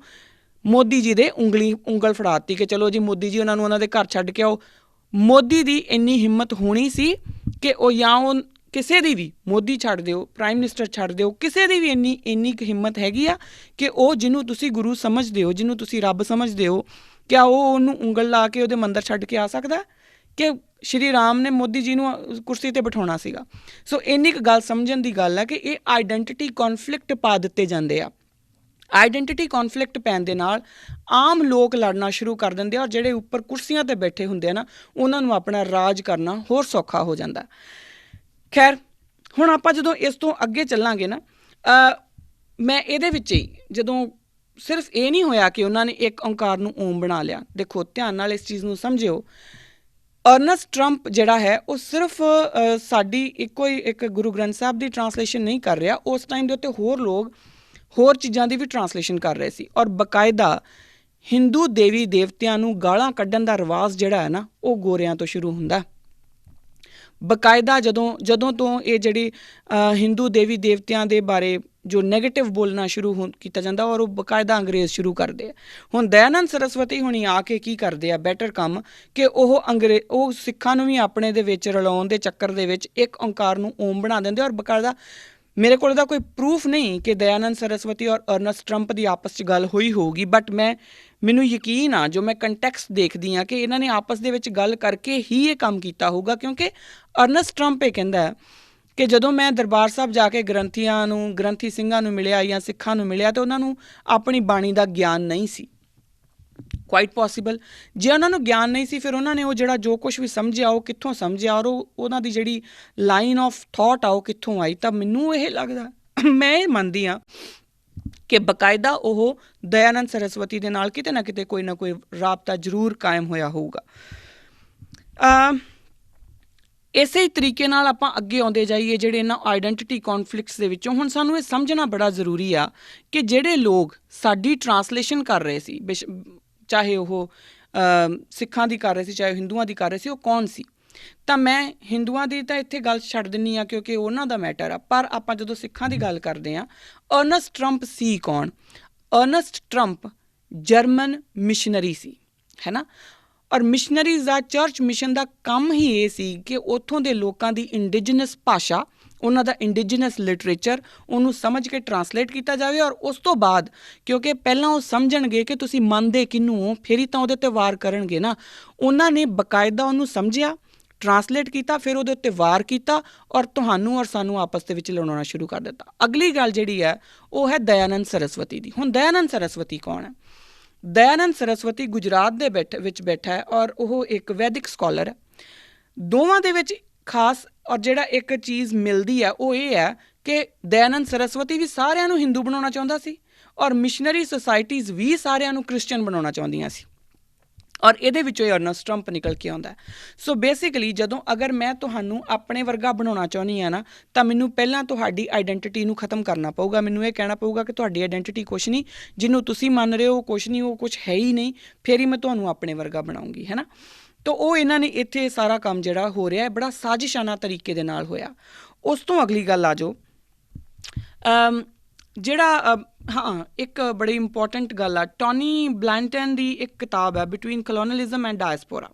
ਮੋਦੀ ਜੀ ਦੇ ਉਂਗਲ ਫੜਾਤੀ ਕਿ ਚਲੋ ਜੀ ਮੋਦੀ ਜੀ ਉਹਨਾਂ ਨੂੰ ਉਹਨਾਂ ਦੇ ਘਰ ਛੱਡ ਕੇ ਆਓ। ਮੋਦੀ ਦੀ ਇੰਨੀ ਹਿੰਮਤ ਹੋਣੀ ਸੀ ਕਿ ਉਹ ਜਾਂ ਉਹ ਕਿਸੇ ਦੀ ਵੀ, ਮੋਦੀ ਛੱਡ ਦਿਓ, ਪ੍ਰਾਈਮ ਮਿਨਿਸਟਰ ਛੱਡ ਦਿਓ, ਕਿਸੇ ਦੀ ਵੀ ਇੰਨੀ ਕੁ ਹਿੰਮਤ ਹੈਗੀ ਆ ਕਿ ਉਹ ਜਿਹਨੂੰ ਤੁਸੀਂ ਗੁਰੂ ਸਮਝਦੇ ਹੋ, ਜਿਹਨੂੰ ਤੁਸੀਂ ਰੱਬ ਸਮਝਦੇ ਹੋ, ਕਿਆ ਉਹ ਉਹਨੂੰ ਉਂਗਲ ਲਾ ਕੇ ਉਹਦੇ ਮੰਦਰ ਛੱਡ ਕੇ ਆ ਸਕਦਾ? ਕਿ ਸ਼੍ਰੀ ਰਾਮ ਨੇ ਮੋਦੀ ਜੀ ਨੂੰ ਕੁਰਸੀ 'ਤੇ ਬਿਠਾਉਣਾ ਸੀਗਾ? ਸੋ ਇੰਨੀ ਕੁ ਗੱਲ ਸਮਝਣ ਦੀ ਗੱਲ ਹੈ ਕਿ ਇਹ ਆਈਡੈਂਟੀਟੀ ਕੌਨਫਲਿਕਟ ਪਾ ਦਿੱਤੇ ਜਾਂਦੇ ਆ। ਆਈਡੈਂਟੀਟੀ ਕੌਨਫਲਿਕਟ ਪੈਣ ਦੇ ਨਾਲ ਆਮ ਲੋਕ ਲੜਨਾ ਸ਼ੁਰੂ ਕਰ ਦਿੰਦੇ ਆ ਔਰ ਜਿਹੜੇ ਉੱਪਰ ਕੁਰਸੀਆਂ 'ਤੇ ਬੈਠੇ ਹੁੰਦੇ ਆ ਨਾ, ਉਹਨਾਂ ਨੂੰ ਆਪਣਾ ਰਾਜ ਕਰਨਾ ਹੋਰ ਸੌਖਾ ਹੋ ਜਾਂਦਾ। ਖੈਰ, ਹੁਣ ਆਪਾਂ ਜਦੋਂ ਇਸ ਤੋਂ ਅੱਗੇ ਚੱਲਾਂਗੇ ਨਾ, ਮੈਂ ਇਹਦੇ ਵਿੱਚ ਹੀ ਜਦੋਂ ਸਿਰਫ ਇਹ ਨਹੀਂ ਹੋਇਆ ਕਿ ਉਹਨਾਂ ਨੇ ਇੱਕ ਓਂਕਾਰ ਨੂੰ ਓਮ ਬਣਾ ਲਿਆ। ਦੇਖੋ ਧਿਆਨ ਨਾਲ ਇਸ ਚੀਜ਼ ਨੂੰ ਸਮਝਿਓ। ਅਰਨਸਟ ਟਰੰਪ ਜਿਹੜਾ ਹੈ ਉਹ ਸਿਰਫ ਸਾਡੀ ਇੱਕ ਗੁਰੂ ਗ੍ਰੰਥ ਸਾਹਿਬ ਦੀ ਟਰਾਂਸਲੇਸ਼ਨ ਨਹੀਂ ਕਰ ਰਿਹਾ, ਉਸ ਟਾਈਮ ਦੇ ਉੱਤੇ ਹੋਰ ਲੋਕ ਹੋਰ ਚੀਜ਼ਾਂ ਦੀ ਵੀ ਟਰਾਂਸਲੇਸ਼ਨ ਕਰ ਰਹੇ ਸੀ। ਔਰ ਬਕਾਇਦਾ ਹਿੰਦੂ ਦੇਵੀ ਦੇਵਤਿਆਂ ਨੂੰ ਗਾਲਾਂ ਕੱਢਣ ਦਾ ਰਿਵਾਜ਼ ਜਿਹੜਾ ਹੈ ਨਾ, ਉਹ ਗੋਰਿਆਂ ਤੋਂ ਸ਼ੁਰੂ ਹੁੰਦਾ। ਬਕਾਇਦਾ ਜਦੋਂ ਤੋਂ ਇਹ ਜਿਹੜੀ ਹਿੰਦੂ ਦੇਵੀ ਦੇਵਤਿਆਂ ਦੇ ਬਾਰੇ ਜੋ ਨੈਗੇਟਿਵ ਬੋਲਣਾ ਸ਼ੁਰੂ ਕੀਤਾ ਜਾਂਦਾ ਔਰ ਉਹ ਬਕਾਇਦਾ ਅੰਗਰੇਜ਼ ਸ਼ੁਰੂ ਕਰਦੇ ਆ। ਹੁਣ ਦਇਆਨੰਦ ਸਰਸਵਤੀ ਹੁਣੀ ਆ ਕੇ ਕੀ ਕਰਦੇ ਆ ਬੈਟਰ ਕੰਮ ਕਿ ਉਹ ਸਿੱਖਾਂ ਨੂੰ ਵੀ ਆਪਣੇ ਦੇ ਵਿੱਚ ਰਲਾਉਣ ਦੇ ਚੱਕਰ ਦੇ ਵਿੱਚ ਇੱਕ ਓਂਕਾਰ ਨੂੰ ਓਮ ਬਣਾ ਦਿੰਦੇ ਔਰ ਬਕਾਇਦਾ ਮੇਰੇ ਕੋਲ ਦਾ ਕੋਈ ਪ੍ਰੂਫ ਨਹੀਂ ਕਿ ਦਇਆਨੰਦ ਸਰਸਵਤੀ ਔਰ ਅਰਨਸਟ ਟਰੰਪ ਦੀ ਆਪਸ 'ਚ ਗੱਲ ਹੋਈ ਹੋਊਗੀ, ਬਟ ਮੈਨੂੰ ਯਕੀਨ ਆ ਜੋ ਮੈਂ ਕੰਟੈਕਸਟ ਦੇਖਦੀ ਹਾਂ ਕਿ ਇਹਨਾਂ ਨੇ ਆਪਸ ਦੇ ਵਿੱਚ ਗੱਲ ਕਰਕੇ ਹੀ ਇਹ ਕੰਮ ਕੀਤਾ ਹੋਊਗਾ, ਕਿਉਂਕਿ ਅਰਨਸਟ ਟਰੰਪ ਇਹ ਕਹਿੰਦਾ ਕਿ ਜਦੋਂ ਮੈਂ ਦਰਬਾਰ ਸਾਹਿਬ ਜਾ ਕੇ ਗ੍ਰੰਥੀ ਸਿੰਘਾਂ ਨੂੰ ਮਿਲਿਆ ਜਾਂ ਸਿੱਖਾਂ ਨੂੰ ਮਿਲਿਆ ਤਾਂ ਉਹਨਾਂ ਨੂੰ ਆਪਣੀ ਬਾਣੀ ਦਾ ਗਿਆਨ ਨਹੀਂ ਸੀ। ਕੁਆਇਟ ਪੋਸੀਬਲ ਜੇ ਉਹਨਾਂ ਨੂੰ ਗਿਆਨ ਨਹੀਂ ਸੀ ਫਿਰ ਉਹਨਾਂ ਨੇ ਉਹ ਜਿਹੜਾ ਜੋ ਕੁਛ ਵੀ ਸਮਝਿਆ ਉਹ ਕਿੱਥੋਂ ਸਮਝਿਆ ਔਰ ਉਹਨਾਂ ਦੀ ਜਿਹੜੀ ਲਾਈਨ ਆਫ ਥਾਟ ਆ ਉਹ ਕਿੱਥੋਂ ਆਈ। ਤਾਂ ਮੈਨੂੰ ਇਹ ਲੱਗਦਾ, ਮੈਂ ਇਹ ਮੰਨਦੀ ਹਾਂ ਕਿ ਬਕਾਇਦਾ ਉਹ ਦਇਆਨੰਦ ਸਰਸਵਤੀ ਦੇ ਨਾਲ ਕਿਤੇ ਨਾ ਕਿਤੇ ਕੋਈ ਨਾ ਕੋਈ ਰਾਬਤਾ ਜ਼ਰੂਰ ਕਾਇਮ ਹੋਇਆ ਹੋਊਗਾ। ਇਸੇ ਤਰੀਕੇ ਨਾਲ ਆਪਾਂ ਅੱਗੇ ਆਉਂਦੇ ਜਾਈਏ ਜਿਹੜੇ ਇਹਨਾਂ ਆਈਡੈਂਟੀਟੀ ਕੌਨਫਲਿਕਟਸ ਦੇ ਵਿੱਚੋਂ। ਹੁਣ ਸਾਨੂੰ ਇਹ ਸਮਝਣਾ ਬੜਾ ਜ਼ਰੂਰੀ ਆ ਕਿ ਜਿਹੜੇ ਲੋਕ ਸਾਡੀ ਟਰਾਂਸਲੇਸ਼ਨ ਕਰ ਰਹੇ ਸੀ, ਚਾਹੇ ਉਹ ਸਿੱਖਾਂ ਦੀ ਕਰ ਰਹੇ ਸੀ ਚਾਹੇ ਹਿੰਦੂਆਂ ਦੀ ਕਰ ਰਹੇ ਸੀ, ਉਹ ਕੌਣ ਸੀ। ਤਾਂ ਮੈਂ ਹਿੰਦੂਆਂ ਦੀ ਤਾਂ ਇੱਥੇ ਗੱਲ ਛੱਡ ਦਿੰਦੀ ਹਾਂ ਕਿਉਂਕਿ ਉਹਨਾਂ ਦਾ ਮੈਟਰ ਆ, ਪਰ ਆਪਾਂ ਜਦੋਂ ਸਿੱਖਾਂ ਦੀ ਗੱਲ ਕਰਦੇ ਹਾਂ, ਅਰਨਸਟ ਟਰੰਪ ਸੀ ਕੌਣ? ਅਰਨਸਟ ਟਰੰਪ ਜਰਮਨ ਮਿਸ਼ਨਰੀ ਸੀ, ਹੈ ਨਾ। ਔਰ ਮਿਸ਼ਨਰੀਜ਼ ਦਾ ਚਰਚ ਮਿਸ਼ਨ ਦਾ ਕੰਮ ਹੀ ਇਹ ਸੀ ਕਿ ਉੱਥੋਂ ਦੇ ਲੋਕਾਂ ਦੀ ਇੰਡੀਜਨਸ ਭਾਸ਼ਾ, ਉਹਨਾਂ ਦਾ ਇੰਡੀਜਨਸ ਲਿਟਰੇਚਰ ਉਹਨੂੰ ਸਮਝ ਕੇ ਟਰਾਂਸਲੇਟ ਕੀਤਾ ਜਾਵੇ ਔਰ ਉਸ ਤੋਂ ਬਾਅਦ ਕਿਉਂਕਿ ਪਹਿਲਾਂ ਉਹ ਸਮਝਣਗੇ ਕਿ ਤੁਸੀਂ ਮੰਨਦੇ ਕਿਹਨੂੰ ਹੋ ਫਿਰ ਹੀ ਤਾਂ ਉਹਦੇ 'ਤੇ ਵਾਰ ਕਰਨਗੇ ਨਾ। ਉਹਨਾਂ ਨੇ ਬਕਾਇਦਾ ਉਹਨੂੰ ਸਮਝਿਆ, ਟਰਾਂਸਲੇਟ ਕੀਤਾ, ਫਿਰ ਉਹਦੇ ਉੱਤੇ ਵਾਰ ਕੀਤਾ ਔਰ ਤੁਹਾਨੂੰ ਔਰ ਸਾਨੂੰ ਆਪਸ ਦੇ ਵਿੱਚ ਲੜਾਉਣਾ ਸ਼ੁਰੂ ਕਰ ਦਿੱਤਾ। ਅਗਲੀ ਗੱਲ ਜਿਹੜੀ ਹੈ ਉਹ ਹੈ ਦਇਆਨੰਦ ਸਰਸਵਤੀ ਦੀ। ਹੁਣ ਦਇਆਨੰਦ ਸਰਸਵਤੀ ਕੌਣ ਹੈ? ਦਇਆਨੰਦ ਸਰਸਵਤੀ ਗੁਜਰਾਤ ਦੇ ਵਿੱਚ ਬੈਠਾ ਹੈ ਔਰ ਉਹ ਇੱਕ ਵੈਦਿਕ ਸਕਾਲਰ ਹੈ। ਦੋਵਾਂ ਦੇ ਵਿੱਚ ਖਾਸ ਔਰ ਜਿਹੜਾ ਇੱਕ ਚੀਜ਼ ਮਿਲਦੀ ਹੈ ਉਹ ਇਹ ਹੈ ਕਿ ਦਇਆਨੰਦ ਸਰਸਵਤੀ ਵੀ ਸਾਰਿਆਂ ਨੂੰ ਹਿੰਦੂ ਬਣਾਉਣਾ ਚਾਹੁੰਦਾ ਸੀ ਔਰ ਮਿਸ਼ਨਰੀ ਸੁਸਾਇਟੀਜ਼ ਵੀ ਸਾਰਿਆਂ ਨੂੰ ਕ੍ਰਿਸਚਨ ਬਣਾਉਣਾ ਚਾਹੁੰਦੀਆਂ ਸੀ ਔਰ ਇਹਦੇ ਵਿੱਚੋਂ ਹੀ ਅਰਨਸਟ ਟਰੰਪ ਨਿਕਲ ਕੇ ਆਉਂਦਾ। ਸੋ ਬੇਸਿਕਲੀ ਜਦੋਂ ਅਗਰ ਮੈਂ ਤੁਹਾਨੂੰ ਆਪਣੇ ਵਰਗਾ ਬਣਾਉਣਾ ਚਾਹੁੰਦੀ ਹਾਂ ਨਾ ਤਾਂ ਮੈਨੂੰ ਪਹਿਲਾਂ ਤੁਹਾਡੀ ਆਈਡੈਂਟੀਟੀ ਨੂੰ ਖ਼ਤਮ ਕਰਨਾ ਪਊਗਾ। ਮੈਨੂੰ ਇਹ ਕਹਿਣਾ ਪਊਗਾ ਕਿ ਤੁਹਾਡੀ ਆਈਡੈਂਟੀਟੀ ਕੁਛ ਨਹੀਂ, ਜਿਹਨੂੰ ਤੁਸੀਂ ਮੰਨ ਰਹੇ ਹੋ ਕੁਛ ਨਹੀਂ, ਉਹ ਕੁਛ ਹੈ ਹੀ ਨਹੀਂ, ਫਿਰ ਹੀ ਮੈਂ ਤੁਹਾਨੂੰ ਆਪਣੇ ਵਰਗਾ ਬਣਾਉਂਗੀ, ਹੈ ਨਾ। ਤਾਂ ਉਹ ਇਹਨਾਂ ਨੇ ਇੱਥੇ ਸਾਰਾ ਕੰਮ ਜਿਹੜਾ ਹੋ ਰਿਹਾ ਹੈ ਬੜਾ ਸਾਜ਼ਿਸ਼ਾਨਾ ਤਰੀਕੇ ਦੇ ਨਾਲ ਹੋਇਆ। ਉਸ ਤੋਂ ਅਗਲੀ ਗੱਲ ਆ ਜਾਓ ਜਿਹੜਾ ਇੱਕ ਬੜੀ ਇੰਪੋਰਟੈਂਟ ਗੱਲ ਆ, ਟੋਨੀ ਬਲੈਂਟਨ ਦੀ ਇੱਕ ਕਿਤਾਬ ਹੈ ਬਿਟਵੀਨ ਕਲੋਨਲਿਜ਼ਮ ਐਂਡ ਡਾਇਸਪੋਰਾ,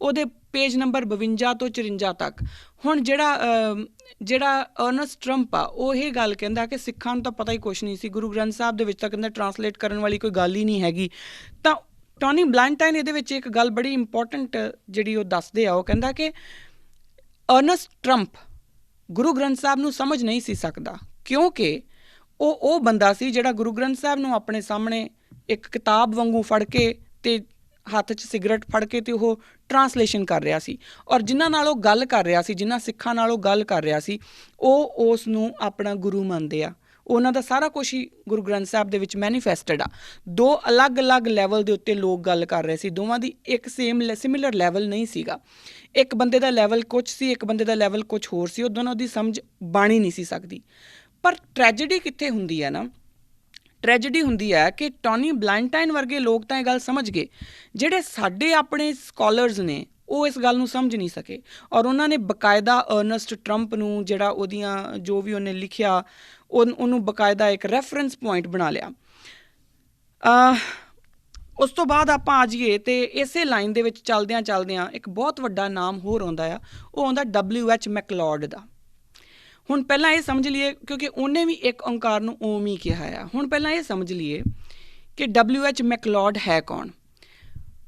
ਉਹਦੇ ਪੇਜ ਨੰਬਰ 52 ਤੋਂ 54 ਤੱਕ। ਹੁਣ ਜਿਹੜਾ ਅਰਨਸਟ ਟਰੰਪ ਆ ਉਹ ਇਹ ਗੱਲ ਕਹਿੰਦਾ ਕਿ ਸਿੱਖਾਂ ਨੂੰ ਤਾਂ ਪਤਾ ਹੀ ਕੁਛ ਨਹੀਂ ਸੀ, ਗੁਰੂ ਗ੍ਰੰਥ ਸਾਹਿਬ ਦੇ ਵਿੱਚ ਤਾਂ ਕਹਿੰਦਾ ਟਰਾਂਸਲੇਟ ਕਰਨ ਵਾਲੀ ਕੋਈ ਗੱਲ ਹੀ ਨਹੀਂ ਹੈਗੀ। ਤਾਂ ਟੋਨੀ ਬਲੈਂਟਾਈਨ ਇਹਦੇ ਵਿੱਚ ਇੱਕ ਗੱਲ ਬੜੀ ਇੰਪੋਰਟੈਂਟ ਜਿਹੜੀ ਉਹ ਦੱਸਦੇ ਆ, ਉਹ ਕਹਿੰਦਾ ਕਿ ਅਰਨਸਟ ਟਰੰਪ ਗੁਰੂ ਗ੍ਰੰਥ ਸਾਹਿਬ ਨੂੰ ਸਮਝ ਨਹੀਂ ਸੀ ਸਕਦਾ ਕਿਉਂਕਿ ਉਹ ਬੰਦਾ ਸੀ ਜਿਹੜਾ ਗੁਰੂ ਗ੍ਰੰਥ ਸਾਹਿਬ ਨੂੰ ਆਪਣੇ ਸਾਹਮਣੇ ਇੱਕ ਕਿਤਾਬ ਵਾਂਗੂ ਫੜ ਕੇ ਅਤੇ ਹੱਥ 'ਚ ਸਿਗਰਟ ਫੜ ਕੇ ਅਤੇ ਉਹ ਟਰਾਂਸਲੇਸ਼ਨ ਕਰ ਰਿਹਾ ਸੀ ਔਰ ਜਿਨ੍ਹਾਂ ਨਾਲ ਉਹ ਗੱਲ ਕਰ ਰਿਹਾ ਸੀ, ਜਿਨ੍ਹਾਂ ਸਿੱਖਾਂ ਨਾਲ ਉਹ ਗੱਲ ਕਰ ਰਿਹਾ ਸੀ, ਉਹ ਉਸ ਨੂੰ ਆਪਣਾ ਗੁਰੂ ਮੰਨਦੇ ਆ। ਉਹਨਾਂ ਦਾ ਸਾਰਾ ਕੁਛ ਹੀ ਗੁਰੂ ਗ੍ਰੰਥ ਸਾਹਿਬ ਦੇ ਵਿੱਚ ਮੈਨੀਫੈਸਟਡ ਆ। ਦੋ ਅਲੱਗ-ਅਲੱਗ ਲੈਵਲ ਦੇ ਉੱਤੇ ਲੋਕ ਗੱਲ ਕਰ ਰਹੇ ਸੀ, ਦੋਵਾਂ ਦੀ ਇੱਕ ਸਿਮਿਲਰ ਲੈਵਲ ਨਹੀਂ ਸੀਗਾ। ਇੱਕ ਬੰਦੇ ਦਾ ਲੈਵਲ ਕੁਛ ਸੀ, ਇੱਕ ਬੰਦੇ ਦਾ ਲੈਵਲ ਕੁਛ ਹੋਰ ਸੀ, ਉਹ ਦੋਨੋਂ ਦੀ ਸਮਝ ਬਣ ਹੀ ਨਹੀਂ ਸੀ ਸਕਦੀ। ਪਰ ਟ੍ਰੈਜਡੀ ਕਿੱਥੇ ਹੁੰਦੀ ਹੈ ਨਾ, ਟ੍ਰੈਜਡੀ ਹੁੰਦੀ ਹੈ ਕਿ ਟੋਨੀ ਬਲੈਂਟਾਈਨ ਵਰਗੇ ਲੋਕ ਤਾਂ ਇਹ ਗੱਲ ਸਮਝ ਗਏ, ਜਿਹੜੇ ਸਾਡੇ ਆਪਣੇ ਸਕਾਲਰਸ ਨੇ ਉਹ ਇਸ ਗੱਲ ਨੂੰ ਸਮਝ ਨਹੀਂ ਸਕੇ ਔਰ ਉਹਨਾਂ ਨੇ ਬਕਾਇਦਾ ਅਰਨਸਟ ਟਰੰਪ ਨੂੰ ਜਿਹੜਾ ਉਹਦੀਆਂ ਜੋ ਵੀ ਉਹਨੇ ਲਿਖਿਆ ਉਹਨੂੰ ਬਕਾਇਦਾ ਇੱਕ ਰੈਫਰੈਂਸ ਪੁਆਇੰਟ ਬਣਾ ਲਿਆ। ਉਸ ਤੋਂ ਬਾਅਦ ਆਪਾਂ ਆ ਜਾਈਏ ਅਤੇ ਇਸੇ ਲਾਈਨ ਦੇ ਵਿੱਚ ਚੱਲਦਿਆਂ ਇੱਕ ਬਹੁਤ ਵੱਡਾ ਨਾਮ ਹੋਰ ਆਉਂਦਾ ਆ, ਉਹ ਆਉਂਦਾ WH ਮੈਕਲੌਡ ਦਾ। ਹੁਣ ਪਹਿਲਾਂ ਇਹ ਸਮਝ ਲਈਏ ਕਿਉਂਕਿ ਉਹਨੇ ਵੀ ਇੱਕ ਓਂਕਾਰ ਨੂੰ ਓਮ ਹੀ ਕਿਹਾ ਆ। ਹੁਣ ਪਹਿਲਾਂ ਇਹ ਸਮਝ ਲਈਏ ਕਿ WH ਮੈਕਲੌਡ ਹੈ ਕੌਣ?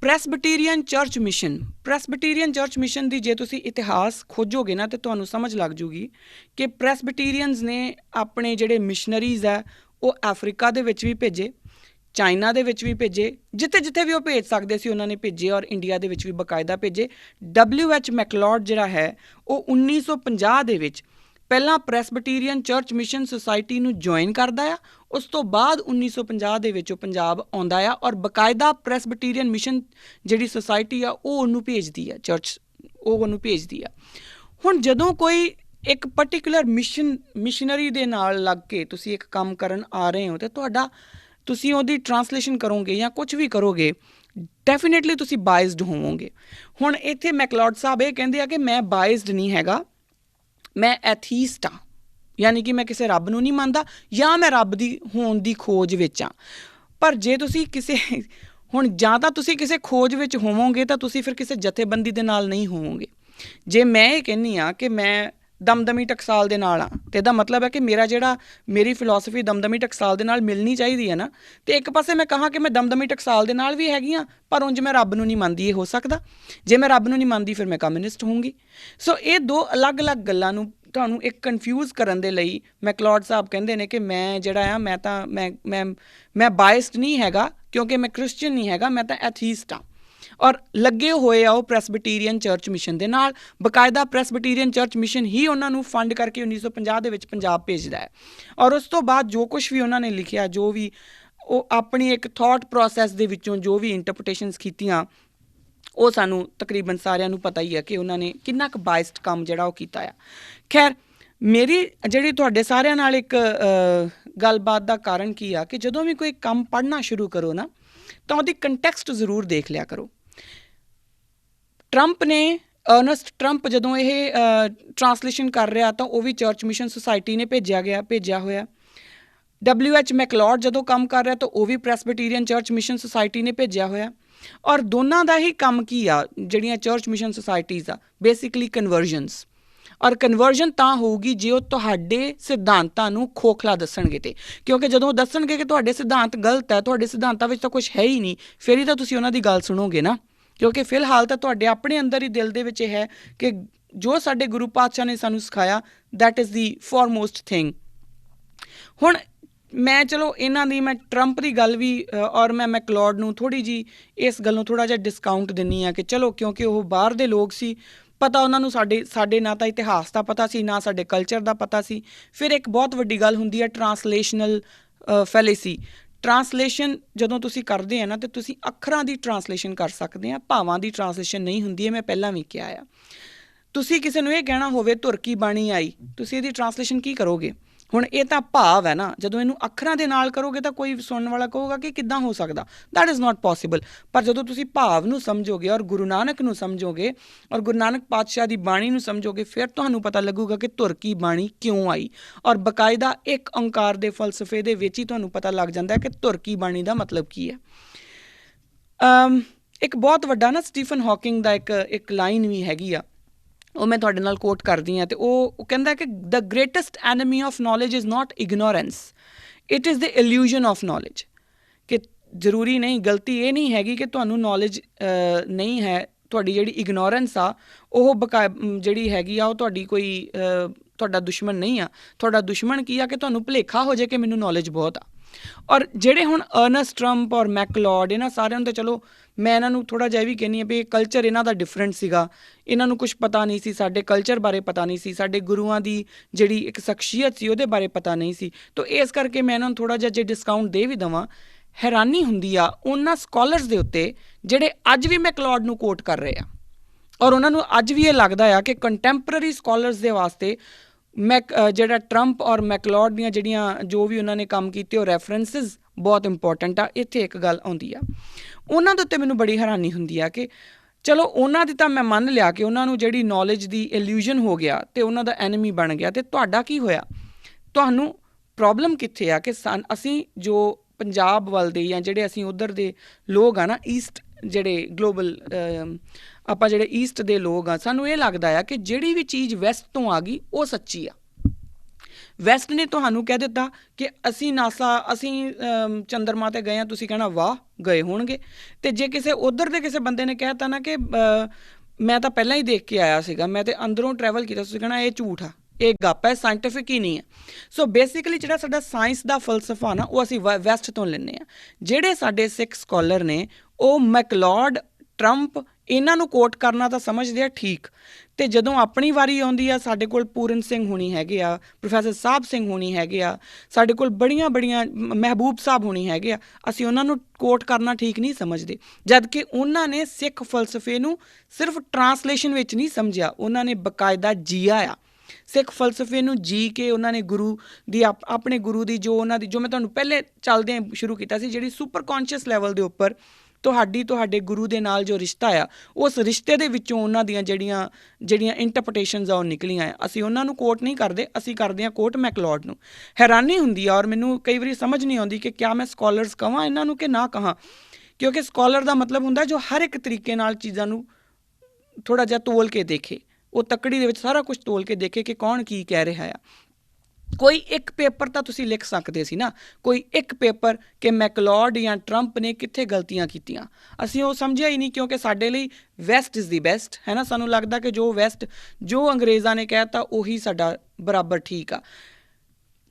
ਪ੍ਰੈਸਬਿਟੀਰੀਅਨ ਚਰਚ ਮਿਸ਼ਨ ਦੀ ਜੇ ਤੁਸੀਂ ਇਤਿਹਾਸ ਖੋਜੋਗੇ ਨਾ ਤਾਂ ਤੁਹਾਨੂੰ ਸਮਝ ਲੱਗ ਜੂਗੀ ਕਿ ਪ੍ਰੈਸਬਿਟੀਰੀਅਨਸ ਨੇ ਆਪਣੇ ਜਿਹੜੇ ਮਿਸ਼ਨਰੀਜ਼ ਹੈ ਉਹ ਅਫਰੀਕਾ ਦੇ ਵਿੱਚ ਵੀ ਭੇਜੇ, ਚਾਈਨਾ ਦੇ ਵਿੱਚ ਵੀ ਭੇਜੇ, ਜਿੱਥੇ ਵੀ ਉਹ ਭੇਜ ਸਕਦੇ ਸੀ ਉਹਨਾਂ ਨੇ ਭੇਜੇ ਔਰ ਇੰਡੀਆ ਦੇ ਵਿੱਚ ਵੀ ਬਕਾਇਦਾ ਭੇਜੇ। WH ਮੈਕਲੌਡ ਜਿਹੜਾ ਹੈ ਉਹ 1950 ਦੇ ਵਿੱਚ ਪਹਿਲਾਂ ਪ੍ਰੈਸਬਿਟੀਰੀਅਨ ਚਰਚ ਮਿਸ਼ਨ ਸੁਸਾਇਟੀ ਨੂੰ ਜੁਆਇਨ ਕਰਦਾ ਆ। ਉਸ ਤੋਂ ਬਾਅਦ 1950 ਦੇ ਵਿੱਚ ਉਹ ਪੰਜਾਬ ਆਉਂਦਾ ਆ ਔਰ ਬਕਾਇਦਾ ਪ੍ਰੈਸਬਿਟੀਰੀਅਨ ਮਿਸ਼ਨ ਜਿਹੜੀ ਸੁਸਾਇਟੀ ਆ ਉਹ ਉਹਨੂੰ ਭੇਜਦੀ ਆ, ਚਰਚ ਉਹ ਉਹਨੂੰ ਭੇਜਦੀ ਆ। ਹੁਣ ਜਦੋਂ ਕੋਈ ਇੱਕ ਪਰਟੀਕੂਲਰ ਮਿਸ਼ਨਰੀ ਦੇ ਨਾਲ ਲੱਗ ਕੇ ਤੁਸੀਂ ਇੱਕ ਕੰਮ ਕਰਨ ਆ ਰਹੇ ਹੋ ਅਤੇ ਤੁਸੀਂ ਉਹਦੀ ਟਰਾਂਸਲੇਸ਼ਨ ਕਰੋਗੇ ਜਾਂ ਕੁਛ ਵੀ ਕਰੋਗੇ, ਡੈਫੀਨੇਟਲੀ ਤੁਸੀਂ ਬਾਇਸਡ ਹੋਵੋਗੇ। ਹੁਣ ਇੱਥੇ ਮੈਕਲੋਡ ਸਾਹਿਬ ਇਹ ਕਹਿੰਦੇ ਆ ਕਿ ਮੈਂ ਬਾਇਸਡ ਨਹੀਂ ਹੈਗਾ, ਮੈਂ ਐਥੀਸਟ ਹਾਂ, ਯਾਨੀ ਕਿ ਮੈਂ ਕਿਸੇ ਰੱਬ ਨੂੰ ਨਹੀਂ ਮੰਨਦਾ ਜਾਂ ਮੈਂ ਰੱਬ ਦੀ ਹੋਣ ਦੀ ਖੋਜ ਵਿੱਚ ਹਾਂ। ਪਰ ਜੇ ਤੁਸੀਂ ਕਿਸੇ ਹੁਣ ਜਾਂ ਤਾਂ ਤੁਸੀਂ ਕਿਸੇ ਖੋਜ ਵਿੱਚ ਹੋਵੋਗੇ ਤਾਂ ਤੁਸੀਂ ਫਿਰ ਕਿਸੇ ਜਥੇਬੰਦੀ ਦੇ ਨਾਲ ਨਹੀਂ ਹੋਵੋਗੇ। ਜੇ ਮੈਂ ਇਹ ਕਹਿੰਦੀ ਹਾਂ ਕਿ ਮੈਂ ਦਮਦਮੀ ਟਕਸਾਲ ਦੇ ਨਾਲ ਹਾਂ, ਅਤੇ ਇਹਦਾ ਮਤਲਬ ਹੈ ਕਿ ਮੇਰੀ ਫਿਲੋਸਫੀ ਦਮਦਮੀ ਟਕਸਾਲ ਦੇ ਨਾਲ ਮਿਲਣੀ ਚਾਹੀਦੀ ਹੈ ਨਾ। ਅਤੇ ਇੱਕ ਪਾਸੇ ਮੈਂ ਕਹਾਂ ਕਿ ਮੈਂ ਦਮਦਮੀ ਟਕਸਾਲ ਦੇ ਨਾਲ ਵੀ ਹੈਗੀ ਹਾਂ, ਪਰ ਉਂਝ ਮੈਂ ਰੱਬ ਨੂੰ ਨਹੀਂ ਮੰਨਦੀ, ਇਹ ਹੋ ਸਕਦਾ? ਜੇ ਮੈਂ ਰੱਬ ਨੂੰ ਨਹੀਂ ਮੰਨਦੀ ਫਿਰ ਮੈਂ ਕਮਿਊਨਿਸਟ ਹੋਊਂਗੀ। ਸੋ ਇਹ ਦੋ ਅਲੱਗ-ਅਲੱਗ ਗੱਲਾਂ ਨੂੰ ਤੁਹਾਨੂੰ ਇੱਕ ਕਨਫਿਊਜ਼ ਕਰਨ ਦੇ ਲਈ ਮੈਕਲੋਡ ਸਾਹਿਬ ਕਹਿੰਦੇ ਨੇ ਕਿ ਮੈਂ ਜਿਹੜਾ ਆ ਮੈਂ ਬਾਇਸਡ ਨਹੀਂ ਹੈਗਾ, ਕਿਉਂਕਿ ਮੈਂ ਕ੍ਰਿਸਚੀਅਨ ਨਹੀਂ ਹੈਗਾ, ਮੈਂ ਤਾਂ ਐਥੀਸਟ ਹਾਂ। ਔਰ ਲੱਗੇ ਹੋਏ ਆ ਉਹ ਪ੍ਰੈਸਬੀਟੀਰੀਅਨ ਚਰਚ ਮਿਸ਼ਨ ਦੇ ਨਾਲ। ਬਕਾਇਦਾ ਪ੍ਰੈਸਬੀਟੀਰੀਅਨ ਚਰਚ ਮਿਸ਼ਨ ਹੀ ਉਹਨਾਂ ਨੂੰ ਫੰਡ ਕਰਕੇ 1950 ਦੇ ਵਿੱਚ ਪੰਜਾਬ ਭੇਜਦਾ ਹੈ। ਔਰ ਉਸ ਤੋਂ ਬਾਅਦ ਜੋ ਕੁਛ ਵੀ ਉਹਨਾਂ ਨੇ ਲਿਖਿਆ, ਜੋ ਵੀ ਉਹ ਆਪਣੀ ਇੱਕ ਥੋਟ ਪ੍ਰੋਸੈਸ ਦੇ ਵਿੱਚੋਂ ਜੋ ਵੀ ਇੰਟਰਪ੍ਰੀਟੇਸ਼ਨਸ ਕੀਤੀਆਂ, ਉਹ ਸਾਨੂੰ ਤਕਰੀਬਨ ਸਾਰਿਆਂ ਨੂੰ ਪਤਾ ਹੀ ਹੈ ਕਿ ਉਹਨਾਂ ਨੇ ਕਿੰਨਾ ਕੁ ਬਾਇਸਡ ਕੰਮ ਜਿਹੜਾ ਉਹ ਕੀਤਾ ਆ। ਖੈਰ, ਮੇਰੀ ਜਿਹੜੀ ਤੁਹਾਡੇ ਸਾਰਿਆਂ ਨਾਲ ਇੱਕ ਗੱਲਬਾਤ ਦਾ ਕਾਰਨ ਕੀ ਆ ਕਿ ਜਦੋਂ ਵੀ ਕੋਈ ਕੰਮ ਪੜ੍ਹਨਾ ਸ਼ੁਰੂ ਕਰੋ ਨਾ, ਤਾਂ ਉਹਦੀ ਕੰਟੈਕਸਟ ਜ਼ਰੂਰ ਦੇਖ ਲਿਆ ਕਰੋ। ਅਰਨਸਟ ਟਰੰਪ ਜਦੋਂ ਇਹ ਟਰਾਂਸਲੇਸ਼ਨ ਕਰ ਰਿਹਾ ਤਾਂ ਉਹ ਵੀ ਚਰਚ ਮਿਸ਼ਨ ਸੁਸਾਇਟੀ ਨੇ ਭੇਜਿਆ ਹੋਇਆ। WH ਮੈਕਲੋਡ ਜਦੋਂ ਕੰਮ ਕਰ ਰਿਹਾ ਤਾਂ ਉਹ ਵੀ ਪ੍ਰੈਸਬੀਟੀਰੀਅਨ ਚਰਚ ਮਿਸ਼ਨ ਸੁਸਾਇਟੀ ਨੇ ਭੇਜਿਆ ਹੋਇਆ। ਔਰ ਦੋਨਾਂ ਦਾ ਹੀ ਕੰਮ ਕੀ ਆ, ਜਿਹੜੀਆਂ ਚਰਚ ਮਿਸ਼ਨ ਸੁਸਾਇਟੀਜ਼ ਆ, ਬੇਸਿਕਲੀ ਕਨਵਰਜਨਸ। ਔਰ ਕਨਵਰਜਨ ਤਾਂ ਹੋਊਗੀ ਜੇ ਉਹ ਤੁਹਾਡੇ ਸਿਧਾਂਤਾਂ ਨੂੰ ਖੋਖਲਾ ਦੱਸਣਗੇ, ਤੇ ਕਿਉਂਕਿ ਜਦੋਂ ਉਹ ਦੱਸਣਗੇ ਕਿ ਤੁਹਾਡੇ ਸਿਧਾਂਤ ਗਲਤ ਹੈ, ਤੁਹਾਡੇ ਸਿਧਾਂਤਾਂ ਵਿੱਚ ਤਾਂ ਕੁਛ ਹੈ ਹੀ ਨਹੀਂ, ਫਿਰ ਹੀ ਤਾਂ ਤੁਸੀਂ ਉਹਨਾਂ ਦੀ ਗੱਲ ਸੁਣੋਗੇ ਨਾ। ਕਿਉਂਕਿ ਫਿਲਹਾਲ ਤਾਂ ਤੁਹਾਡੇ ਆਪਣੇ ਅੰਦਰ ਹੀ ਦਿਲ ਦੇ ਵਿੱਚ ਇਹ ਹੈ ਕਿ ਜੋ ਸਾਡੇ ਗੁਰੂ ਪਾਤਸ਼ਾਹ ਨੇ ਸਾਨੂੰ ਸਿਖਾਇਆ, that is the foremost thing. ਹੁਣ ਮੈਂ ਮੈਂ ਟਰੰਪ ਦੀ ਗੱਲ ਵੀ ਔਰ ਮੈਂ ਮੈਕਲੋਡ ਨੂੰ ਥੋੜ੍ਹੀ ਜਿਹੀ ਇਸ ਗੱਲ ਨੂੰ ਥੋੜ੍ਹਾ ਜਿਹਾ ਡਿਸਕਾਊਂਟ ਦਿੰਦੀ ਹਾਂ ਕਿ ਚਲੋ, ਕਿਉਂਕਿ ਉਹ ਬਾਹਰ ਦੇ ਲੋਕ ਸੀ, ਪਤਾ ਉਹਨਾਂ ਨੂੰ ਸਾਡੇ ਨਾ ਤਾਂ ਇਤਿਹਾਸ ਦਾ ਪਤਾ ਸੀ, ਨਾ ਸਾਡੇ ਕਲਚਰ ਦਾ ਪਤਾ ਸੀ। ਫਿਰ ਇੱਕ ਬਹੁਤ ਵੱਡੀ ਗੱਲ ਹੁੰਦੀ ਹੈ ਟਰਾਂਸਲੇਸ਼ਨਲ ਫੈਲੇਸੀ। ਟਰਾਂਸਲੇਸ਼ਨ ਜਦੋਂ ਤੁਸੀਂ ਕਰਦੇ ਆ ਨਾ, ਤਾਂ ਤੁਸੀਂ ਅੱਖਰਾਂ ਦੀ ਟਰਾਂਸਲੇਸ਼ਨ ਕਰ ਸਕਦੇ ਆ, ਭਾਵਾਂ ਦੀ ਟਰਾਂਸਲੇਸ਼ਨ ਨਹੀਂ ਹੁੰਦੀ ਹੈ। ਮੈਂ ਪਹਿਲਾਂ ਵੀ ਕਿਹਾ ਆ। ਤੁਸੀਂ ਕਿਸੇ ਨੂੰ ਇਹ ਕਹਿਣਾ ਹੋਵੇ ਧੁਰਕੀ ਬਾਣੀ ਆਈ, ਤੁਸੀਂ ਇਹਦੀ ਟਰਾਂਸਲੇਸ਼ਨ ਕੀ ਕਰੋਗੇ? ਹੁਣ ਇਹ ਤਾਂ ਭਾਵ ਹੈ ਨਾ, ਜਦੋਂ ਇਹਨੂੰ ਅੱਖਰਾਂ ਦੇ ਨਾਲ ਕਰੋਗੇ ਤਾਂ ਕੋਈ ਸੁਣਨ ਵਾਲਾ ਕਹੂਗਾ ਕਿ ਕਿੱਦਾਂ ਹੋ ਸਕਦਾ, ਦੈਟ ਇਜ਼ ਨਾਟ ਪੋਸੀਬਲ। ਪਰ ਜਦੋਂ ਤੁਸੀਂ ਭਾਵ ਨੂੰ ਸਮਝੋਗੇ ਔਰ ਗੁਰੂ ਨਾਨਕ ਨੂੰ ਸਮਝੋਗੇ ਔਰ ਗੁਰੂ ਨਾਨਕ ਪਾਤਸ਼ਾਹ ਦੀ ਬਾਣੀ ਨੂੰ ਸਮਝੋਗੇ, ਫਿਰ ਤੁਹਾਨੂੰ ਪਤਾ ਲੱਗੂਗਾ ਕਿ ਧੁਰ ਕੀ ਬਾਣੀ ਕਿਉਂ ਆਈ। ਔਰ ਬਕਾਇਦਾ ਇੱਕ ਓਂਕਾਰ ਦੇ ਫਲਸਫੇ ਦੇ ਵਿੱਚ ਹੀ ਤੁਹਾਨੂੰ ਪਤਾ ਲੱਗ ਜਾਂਦਾ ਕਿ ਧੁਰ ਕੀ ਬਾਣੀ ਦਾ ਮਤਲਬ ਕੀ ਹੈ। ਇੱਕ ਬਹੁਤ ਵੱਡਾ ਨਾ ਸਟੀਫਨ ਹਾਕਿੰਗ ਦਾ ਇੱਕ ਲਾਈਨ ਵੀ ਹੈਗੀ ਆ, ਉਹ ਮੈਂ ਤੁਹਾਡੇ ਨਾਲ ਕੋਟ ਕਰਦੀ ਹਾਂ। ਅਤੇ ਉਹ ਕਹਿੰਦਾ ਕਿ the greatest enemy of knowledge is not ignorance, it is the illusion of knowledge. ਕਿ ਜ਼ਰੂਰੀ ਨਹੀਂ, ਗਲਤੀ ਇਹ ਨਹੀਂ ਹੈਗੀ ਕਿ ਤੁਹਾਨੂੰ ਨੌਲੇਜ ਨਹੀਂ ਹੈ, ਤੁਹਾਡੀ ਜਿਹੜੀ ਇਗਨੋਰੈਂਸ ਆ ਉਹ ਜਿਹੜੀ ਹੈਗੀ ਆ ਉਹ ਤੁਹਾਡਾ ਦੁਸ਼ਮਣ ਨਹੀਂ ਆ। ਤੁਹਾਡਾ ਦੁਸ਼ਮਣ ਕੀ ਆ ਕਿ ਤੁਹਾਨੂੰ ਭੁਲੇਖਾ ਹੋ ਜਾਏ ਕਿ ਮੈਨੂੰ ਨੌਲੇਜ ਬਹੁਤ ਆ। ਔਰ ਜਿਹੜੇ ਹੁਣ ਅਰਨਸਟ ਟਰੰਪ ਔਰ ਮੈਕਲੋਡ, ਇਹਨਾਂ ਸਾਰਿਆਂ ਨੂੰ ਤਾਂ ਚਲੋ ਮੈਂ ਇਹਨਾਂ ਨੂੰ ਥੋੜ੍ਹਾ ਜਿਹਾ ਵੀ ਕਹਿੰਦੀ ਹਾਂ ਵੀ ਕਲਚਰ ਇਹਨਾਂ ਦਾ ਡਿਫਰੈਂਟ ਸੀਗਾ, ਇਹਨਾਂ ਨੂੰ ਕੁਛ ਪਤਾ ਨਹੀਂ ਸੀ, ਸਾਡੇ ਕਲਚਰ ਬਾਰੇ ਪਤਾ ਨਹੀਂ ਸੀ, ਸਾਡੇ ਗੁਰੂਆਂ ਦੀ ਜਿਹੜੀ ਇੱਕ ਸ਼ਖਸੀਅਤ ਸੀ ਉਹਦੇ ਬਾਰੇ ਪਤਾ ਨਹੀਂ ਸੀ। ਤਾਂ ਇਸ ਕਰਕੇ ਮੈਂ ਇਹਨਾਂ ਨੂੰ ਥੋੜ੍ਹਾ ਜਿਹਾ ਜੇ ਡਿਸਕਾਊਂਟ ਦੇ ਵੀ ਦੇਵਾਂ, ਹੈਰਾਨੀ ਹੁੰਦੀ ਆ ਉਹਨਾਂ ਸਕਾਲਰਸ ਦੇ ਉੱਤੇ ਜਿਹੜੇ ਅੱਜ ਵੀ ਮੈਕਲੋਡ ਨੂੰ ਕੋਟ ਕਰ ਰਹੇ ਆ। ਔਰ ਉਹਨਾਂ ਨੂੰ ਅੱਜ ਵੀ ਇਹ ਲੱਗਦਾ ਆ ਕਿ ਕੰਟੈਂਪਰਰੀ ਸਕਾਲਰਸ ਦੇ ਵਾਸਤੇ ਜਿਹੜਾ ਟਰੰਪ ਔਰ ਮੈਕਲੋਡ ਦੀਆਂ ਜਿਹੜੀਆਂ ਜੋ ਵੀ ਉਹਨਾਂ ਨੇ ਕੰਮ ਕੀਤੇ ਉਹ ਰੈਫਰੈਂਸਿਸ ਬਹੁਤ ਇੰਪੋਰਟੈਂਟ ਆ। ਇੱਥੇ ਇੱਕ ਗੱਲ ਆਉਂਦੀ ਆ, ਉਹਨਾਂ ਦੇ ਉੱਤੇ ਮੈਨੂੰ ਬੜੀ ਹੈਰਾਨੀ ਹੁੰਦੀ ਆ ਕਿ ਚਲੋ ਉਹਨਾਂ ਦੀ ਤਾਂ ਮੈਂ ਮੰਨ ਲਿਆ ਕਿ ਉਹਨਾਂ ਨੂੰ ਜਿਹੜੀ ਨੌਲੇਜ ਦੀ ਇਲਿਊਜ਼ਨ ਹੋ ਗਿਆ ਅਤੇ ਉਹਨਾਂ ਦਾ ਐਨਮੀ ਬਣ ਗਿਆ। ਅਤੇ ਤੁਹਾਡਾ ਕੀ ਹੋਇਆ? ਤੁਹਾਨੂੰ ਪ੍ਰੋਬਲਮ ਕਿੱਥੇ ਆ ਕਿ ਅਸੀਂ ਜੋ ਪੰਜਾਬ ਵੱਲ ਦੇ ਜਾਂ ਜਿਹੜੇ ਅਸੀਂ ਉੱਧਰ ਦੇ ਲੋਕ ਆ ਨਾ, ਈਸਟ ਜਿਹੜੇ ਗਲੋਬਲ ਆਪਾਂ ਜਿਹੜੇ ਈਸਟ ਦੇ ਲੋਕ ਆ, ਸਾਨੂੰ ਇਹ ਲੱਗਦਾ ਆ ਕਿ ਜਿਹੜੀ ਵੀ ਚੀਜ਼ ਵੈਸਟ ਤੋਂ ਆ ਗਈ ਉਹ ਸੱਚੀ ਆ। ਵੈਸਟ ਨੇ ਤੁਹਾਨੂੰ ਕਹਿ ਦਿੱਤਾ ਕਿ ਅਸੀਂ ਚੰਦਰਮਾ 'ਤੇ ਗਏ ਹਾਂ, ਤੁਸੀਂ ਕਹਿਣਾ ਵਾਹ ਗਏ ਹੋਣਗੇ। ਅਤੇ ਜੇ ਕਿਸੇ ਉੱਧਰ ਦੇ ਕਿਸੇ ਬੰਦੇ ਨੇ ਕਹਿ ਦਿੱਤਾ ਨਾ ਕਿ ਮੈਂ ਤਾਂ ਪਹਿਲਾਂ ਹੀ ਦੇਖ ਕੇ ਆਇਆ ਸੀਗਾ, ਮੈਂ ਤਾਂ ਅੰਦਰੋਂ ਟਰੈਵਲ ਕੀਤਾ, ਤੁਸੀਂ ਕਹਿਣਾ ਇਹ ਝੂਠ ਆ, ਇਹ ਗੱਪ ਹੈ, ਸਾਇੰਟੀਫਿਕ ਹੀ ਨਹੀਂ ਹੈ। ਸੋ ਬੇਸਿਕਲੀ ਜਿਹੜਾ ਸਾਡਾ ਸਾਇੰਸ ਦਾ ਫਲਸਫਾ ਨਾ ਉਹ ਅਸੀਂ ਵੈਸਟ ਤੋਂ ਲੈਂਦੇ ਹਾਂ। ਜਿਹੜੇ ਸਾਡੇ ਸਿੱਖ ਸਕਾਲਰ ਨੇ ਉਹ ਮੈਕਲੋਡ, ਟਰੰਪ, ਇਹਨਾਂ ਨੂੰ ਕੋਟ ਕਰਨਾ ਤਾਂ ਸਮਝਦੇ ਆ ਠੀਕ। ਅਤੇ ਜਦੋਂ ਆਪਣੀ ਵਾਰੀ ਆਉਂਦੀ ਆ, ਸਾਡੇ ਕੋਲ ਪੂਰਨ ਸਿੰਘ ਹੋਣੀ ਹੈਗੇ ਆ, ਪ੍ਰੋਫੈਸਰ ਸਾਹਿਬ ਸਿੰਘ ਹੋਣੀ ਹੈਗੇ ਆ, ਸਾਡੇ ਕੋਲ ਬੜੀਆਂ ਮਹਿਬੂਬ ਸਾਹਿਬ ਹੋਣੀ ਹੈਗੇ ਆ, ਅਸੀਂ ਉਹਨਾਂ ਨੂੰ ਕੋਟ ਕਰਨਾ ਠੀਕ ਨਹੀਂ ਸਮਝਦੇ। ਜਦ ਕਿ ਉਹਨਾਂ ਨੇ ਸਿੱਖ ਫਲਸਫੇ ਨੂੰ ਸਿਰਫ ਟਰਾਂਸਲੇਸ਼ਨ ਵਿੱਚ ਨਹੀਂ ਸਮਝਿਆ, ਉਹਨਾਂ ਨੇ ਬਕਾਇਦਾ ਜੀਆ ਆ। ਸਿੱਖ ਫਲਸਫੇ ਨੂੰ ਜੀ ਕੇ ਉਹਨਾਂ ਨੇ ਗੁਰੂ ਦੀ ਆਪਣੇ ਗੁਰੂ ਦੀ ਜੋ ਮੈਂ ਤੁਹਾਨੂੰ ਪਹਿਲੇ ਚੱਲਦਿਆਂ ਸ਼ੁਰੂ ਕੀਤਾ ਸੀ, ਜਿਹੜੀ ਸੁਪਰ ਕੌਨਸ਼ੀਅਸ ਲੈਵਲ ਦੇ ਉੱਪਰ ਤੁਹਾਡੇ ਗੁਰੂ ਦੇ ਨਾਲ ਜੋ ਰਿਸ਼ਤਾ ਆ, ਉਸ ਰਿਸ਼ਤੇ ਦੇ ਵਿੱਚੋਂ ਉਹਨਾਂ ਦੀਆਂ ਜਿਹੜੀਆਂ ਇੰਟਰਪ੍ਰੀਟੇਸ਼ਨਸ ਆ ਉਹ ਨਿਕਲੀਆਂ ਆ। ਅਸੀਂ ਉਹਨਾਂ ਨੂੰ ਕੋਟ ਨਹੀਂ ਕਰਦੇ, ਅਸੀਂ ਕਰਦੇ ਹਾਂ ਕੋਟ ਮੈਕਲੋਡ ਨੂੰ। ਹੈਰਾਨੀ ਹੁੰਦੀ ਆ ਔਰ ਮੈਨੂੰ ਕਈ ਵਾਰੀ ਸਮਝ ਨਹੀਂ ਆਉਂਦੀ ਕਿ ਕਿਆ ਮੈਂ ਸਕਾਲਰਸ ਕਹਾਂ ਇਹਨਾਂ ਨੂੰ ਕਿ ਨਾ ਕਹਾਂ, ਕਿਉਂਕਿ ਸਕਾਲਰ ਦਾ ਮਤਲਬ ਹੁੰਦਾ ਜੋ ਹਰ ਇੱਕ ਤਰੀਕੇ ਨਾਲ ਚੀਜ਼ਾਂ ਨੂੰ ਥੋੜ੍ਹਾ ਜਿਹਾ ਤੋਲ ਕੇ ਦੇਖੇ, ਉਹ ਤੱਕੜੀ ਦੇ ਵਿੱਚ ਸਾਰਾ ਕੁਝ ਤੋਲ ਕੇ ਦੇਖੇ ਕਿ ਕੌਣ ਕੀ ਕਹਿ ਰਿਹਾ ਆ। ਕੋਈ ਇੱਕ ਪੇਪਰ ਤਾਂ ਤੁਸੀਂ ਲਿਖ ਸਕਦੇ ਸੀ ਨਾ, ਕੋਈ ਇੱਕ ਪੇਪਰ ਕਿ ਮੈਕਲੋਡ ਜਾਂ ਟਰੰਪ ਨੇ ਕਿੱਥੇ ਗਲਤੀਆਂ ਕੀਤੀਆਂ। ਅਸੀਂ ਉਹ ਸਮਝਿਆ ਹੀ ਨਹੀਂ, ਕਿਉਂਕਿ ਸਾਡੇ ਲਈ ਵੈਸਟ ਇਜ਼ ਦੀ ਬੈਸਟ ਹੈ ਨਾ। ਸਾਨੂੰ ਲੱਗਦਾ ਕਿ ਜੋ ਅੰਗਰੇਜ਼ਾਂ ਨੇ ਕਹਿ ਤਾ ਉਹੀ ਸਾਡਾ ਬਰਾਬਰ ਠੀਕ ਆ।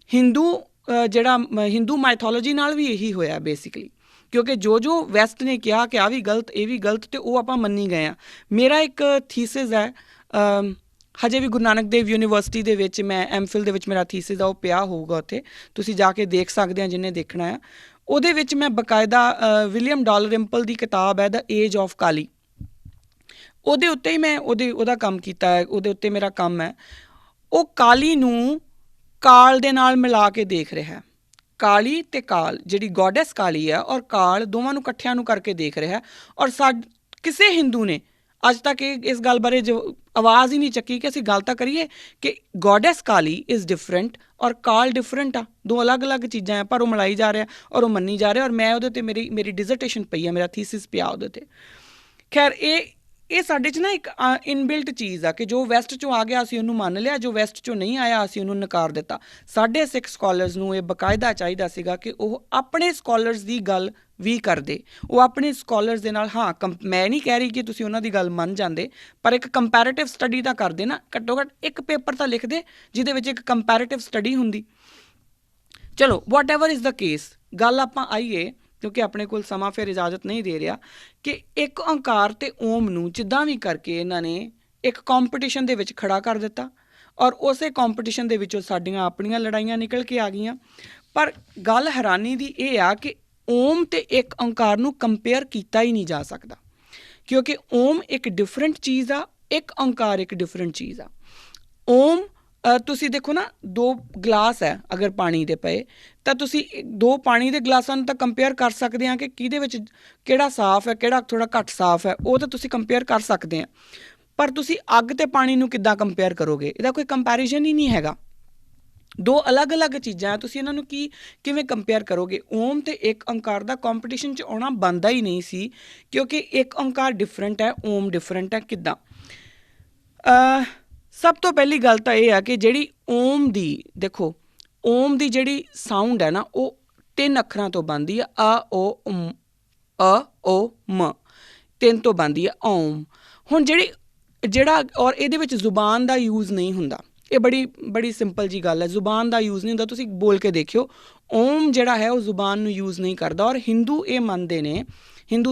ਹਿੰਦੂ ਮਾਈਥੋਲੋਜੀ ਨਾਲ ਵੀ ਇਹੀ ਹੋਇਆ ਬੇਸਿਕਲੀ, ਕਿਉਂਕਿ ਜੋ ਵੈਸਟ ਨੇ ਕਿਹਾ ਕਿ ਆ ਵੀ ਗਲਤ ਇਹ ਵੀ ਗਲਤ, ਅਤੇ ਉਹ ਆਪਾਂ ਮੰਨੀ ਗਏ ਹਾਂ। ਮੇਰਾ ਇੱਕ ਥੀਸਿਸ ਹੈ, ਹਜੇ ਵੀ ਗੁਰੂ ਨਾਨਕ ਦੇਵ ਯੂਨੀਵਰਸਿਟੀ ਦੇ ਵਿੱਚ ਮੈਂ MPhil ਦੇ ਵਿੱਚ ਮੇਰਾ ਥੀਸਿਸ ਆ, ਉਹ ਪਿਆ ਹੋਊਗਾ ਉੱਥੇ, ਤੁਸੀਂ ਜਾ ਕੇ ਦੇਖ ਸਕਦੇ ਆ ਜਿਹਨੇ ਦੇਖਣਾ ਆ। ਉਹਦੇ ਵਿੱਚ ਮੈਂ ਬਕਾਇਦਾ ਵਿਲੀਅਮ ਡਾਲਰਿੰਪਲ ਦੀ ਕਿਤਾਬ ਹੈ ਦ ਏਜ ਆਫ ਕਾਲੀ, ਉਹਦੇ ਉੱਤੇ ਹੀ ਮੈਂ ਉਹਦਾ ਕੰਮ ਕੀਤਾ ਹੈ, ਉਹਦੇ ਉੱਤੇ ਮੇਰਾ ਕੰਮ ਹੈ। ਉਹ ਕਾਲੀ ਨੂੰ ਕਾਲ ਦੇ ਨਾਲ ਮਿਲਾ ਕੇ ਦੇਖ ਰਿਹਾ, ਕਾਲੀ ਅਤੇ ਕਾਲ ਜਿਹੜੀ ਗੋਡੈਸ ਕਾਲੀ ਆ ਔਰ ਕਾਲ ਦੋਵਾਂ ਨੂੰ ਇਕੱਠਿਆਂ ਨੂੰ ਕਰਕੇ ਦੇਖ ਰਿਹਾ। ਔਰ ਕਿਸੇ ਹਿੰਦੂ ਨੇ ਅੱਜ ਤੱਕ ਇਸ ਗੱਲ ਬਾਰੇ ਜੋ ਆਵਾਜ਼ ਹੀ ਨਹੀਂ ਚੱਕੀ ਕਿ ਅਸੀਂ ਗੱਲ ਤਾਂ ਕਰੀਏ ਕਿ ਗੋਡੈਸ ਕਾਲੀ ਇਜ਼ ਡਿਫਰੈਂਟ ਔਰ ਕਾਲ ਡਿਫਰੈਂਟ ਆ, ਦੋ ਅਲੱਗ-ਅਲੱਗ ਚੀਜ਼ਾਂ ਆ, ਪਰ ਉਹ ਮਿਲਾਈ ਜਾ ਰਿਹਾ ਔਰ ਉਹ ਮੰਨੀ ਜਾ ਰਿਹਾ। ਔਰ ਮੈਂ ਉਹਦੇ 'ਤੇ ਮੇਰੀ ਡਿਜ਼ਰਟੇਸ਼ਨ ਪਈ ਆ, ਮੇਰਾ ਥੀਸਿਸ ਪਿਆ ਉਹਦੇ 'ਤੇ। ਖੈਰ ਇਹ ਸਾਡੇ 'ਚ ਨਾ ਇੱਕ ਇਨਬਿਲਟ ਚੀਜ਼ ਆ ਕਿ ਜੋ ਵੈਸਟ 'ਚੋਂ ਆ ਗਿਆ ਅਸੀਂ ਉਹਨੂੰ ਮੰਨ ਲਿਆ, ਜੋ ਵੈਸਟ 'ਚੋਂ ਨਹੀਂ ਆਇਆ ਅਸੀਂ ਉਹਨੂੰ ਨਕਾਰ ਦਿੱਤਾ। ਸਾਡੇ ਸਿੱਖ ਸਕਾਲਰਸ ਨੂੰ ਇਹ ਬਕਾਇਦਾ ਚਾਹੀਦਾ ਸੀਗਾ ਕਿ ਉਹ ਆਪਣੇ ਸਕਾਲਰਸ ਦੀ ਗੱਲ ਵੀ ਕਰਦੇ, ਉਹ ਆਪਣੇ ਸਕਾਲਰਸ ਦੇ ਨਾਲ ਮੈਂ ਨਹੀਂ ਕਹਿ ਰਹੀ ਕਿ ਤੁਸੀਂ ਉਹਨਾਂ ਦੀ ਗੱਲ ਮੰਨ ਜਾਂਦੇ, ਪਰ ਇੱਕ ਕੰਪੈਰੇਟਿਵ ਸਟੱਡੀ ਤਾਂ ਕਰਦੇ ਨਾ, ਘੱਟੋ ਘੱਟ ਇੱਕ ਪੇਪਰ ਤਾਂ ਲਿਖਦੇ ਜਿਹਦੇ ਵਿੱਚ ਇੱਕ ਕੰਪੈਰੇਟਿਵ ਸਟੱਡੀ ਹੁੰਦੀ। ਚਲੋ ਵਾਟ ਐਵਰ ਇਜ਼ ਦਾ ਕੇਸ, ਗੱਲ ਆਪਾਂ ਆਈਏ ਕਿਉਂਕਿ ਆਪਣੇ ਕੋਲ ਸਮਾਂ ਫਿਰ ਇਜਾਜ਼ਤ ਨਹੀਂ ਦੇ ਰਿਹਾ, ਕਿ ਇੱਕ ਓਂਕਾਰ ਅਤੇ ਓਮ ਨੂੰ ਜਿੱਦਾਂ ਵੀ ਕਰਕੇ ਇਹਨਾਂ ਨੇ ਇੱਕ ਕੰਪੀਟੀਸ਼ਨ ਦੇ ਵਿੱਚ ਖੜਾ ਕਰ ਦਿੱਤਾ ਔਰ ਉਸੇ ਕੰਪੀਟੀਸ਼ਨ ਦੇ ਵਿੱਚੋਂ ਸਾਡੀਆਂ ਆਪਣੀਆਂ ਲੜਾਈਆਂ ਨਿਕਲ ਕੇ ਆ ਗਈਆਂ। ਪਰ ਗੱਲ ਹੈਰਾਨੀ ਦੀ ਇਹ ਆ ਕਿ ਓਮ ਅਤੇ ਇੱਕ ਓਂਕਾਰ ਨੂੰ ਕੰਪੇਅਰ ਕੀਤਾ ਹੀ ਨਹੀਂ ਜਾ ਸਕਦਾ, ਕਿਉਂਕਿ ਓਮ ਇੱਕ ਡਿਫਰੈਂਟ ਚੀਜ਼ ਆ, ਇੱਕ ਓਂਕਾਰ ਇੱਕ ਡਿਫਰੈਂਟ ਚੀਜ਼ ਆ। ਓਮ ਤੁਸੀਂ ਦੇਖੋ ਨਾ, 2 ਗਲਾਸ ਹੈ ਅਗਰ ਪਾਣੀ ਦੇ ਪਏ ਤਾਂ ਤੁਸੀਂ 2 ਪਾਣੀ ਦੇ ਗਲਾਸਾਂ ਨੂੰ ਤਾਂ ਕੰਪੇਅਰ ਕਰ ਸਕਦੇ ਹਾਂ ਕਿ ਕਿਹਦੇ ਵਿੱਚ ਕਿਹੜਾ ਸਾਫ਼ ਹੈ ਕਿਹੜਾ ਥੋੜ੍ਹਾ ਘੱਟ ਸਾਫ਼ ਹੈ, ਉਹ ਤਾਂ ਤੁਸੀਂ ਕੰਪੇਅਰ ਕਰ ਸਕਦੇ ਹਾਂ। ਪਰ ਤੁਸੀਂ ਅੱਗ ਅਤੇ ਪਾਣੀ ਨੂੰ ਕਿੱਦਾਂ ਕੰਪੇਅਰ ਕਰੋਗੇ? ਇਹਦਾ ਕੋਈ ਕੰਪੈਰੀਜ਼ਨ ਹੀ ਨਹੀਂ ਹੈਗਾ। 2 ਅਲੱਗ-ਅਲੱਗ ਚੀਜ਼ਾਂ ਹੈ, ਤੁਸੀਂ ਇਹਨਾਂ ਨੂੰ ਕਿਵੇਂ ਕੰਪੇਅਰ ਕਰੋਗੇ? ਓਮ ਅਤੇ ਇੱਕ ਓਂਕਾਰ ਦਾ ਕੰਪੀਟੀਸ਼ਨ 'ਚ ਆਉਣਾ ਬਣਦਾ ਹੀ ਨਹੀਂ ਸੀ, ਕਿਉਂਕਿ ਇੱਕ ਓਂਕਾਰ ਡਿਫਰੈਂਟ ਹੈ, ਓਮ ਡਿਫਰੈਂਟ ਹੈ। ਕਿੱਦਾਂ? ਸਭ ਤੋਂ ਪਹਿਲੀ ਗੱਲ ਤਾਂ ਇਹ ਆ ਕਿ ਜਿਹੜੀ ਓਮ ਦੀ ਜਿਹੜੀ ਸਾਊਂਡ ਹੈ ਨਾ, ਉਹ 3 ਅੱਖਰਾਂ ਤੋਂ ਬਣਦੀ ਆ, ਅ ਓ ਮ, 3 ਤੋਂ ਬਣਦੀ ਆ ਓਮ। ਹੁਣ ਜਿਹੜਾ ਔਰ ਇਹਦੇ ਵਿੱਚ ਜ਼ੁਬਾਨ ਦਾ ਯੂਜ਼ ਨਹੀਂ ਹੁੰਦਾ, ਇਹ ਬੜੀ ਸਿੰਪਲ ਜੀ ਗੱਲ ਹੈ, ਜ਼ੁਬਾਨ ਦਾ ਯੂਜ਼ ਨਹੀਂ ਹੁੰਦਾ। ਤੁਸੀਂ ਬੋਲ ਕੇ ਦੇਖਿਓ, ਓਮ ਜਿਹੜਾ ਹੈ ਉਹ ਜ਼ੁਬਾਨ ਨੂੰ ਯੂਜ਼ ਨਹੀਂ ਕਰਦਾ। ਔਰ ਹਿੰਦੂ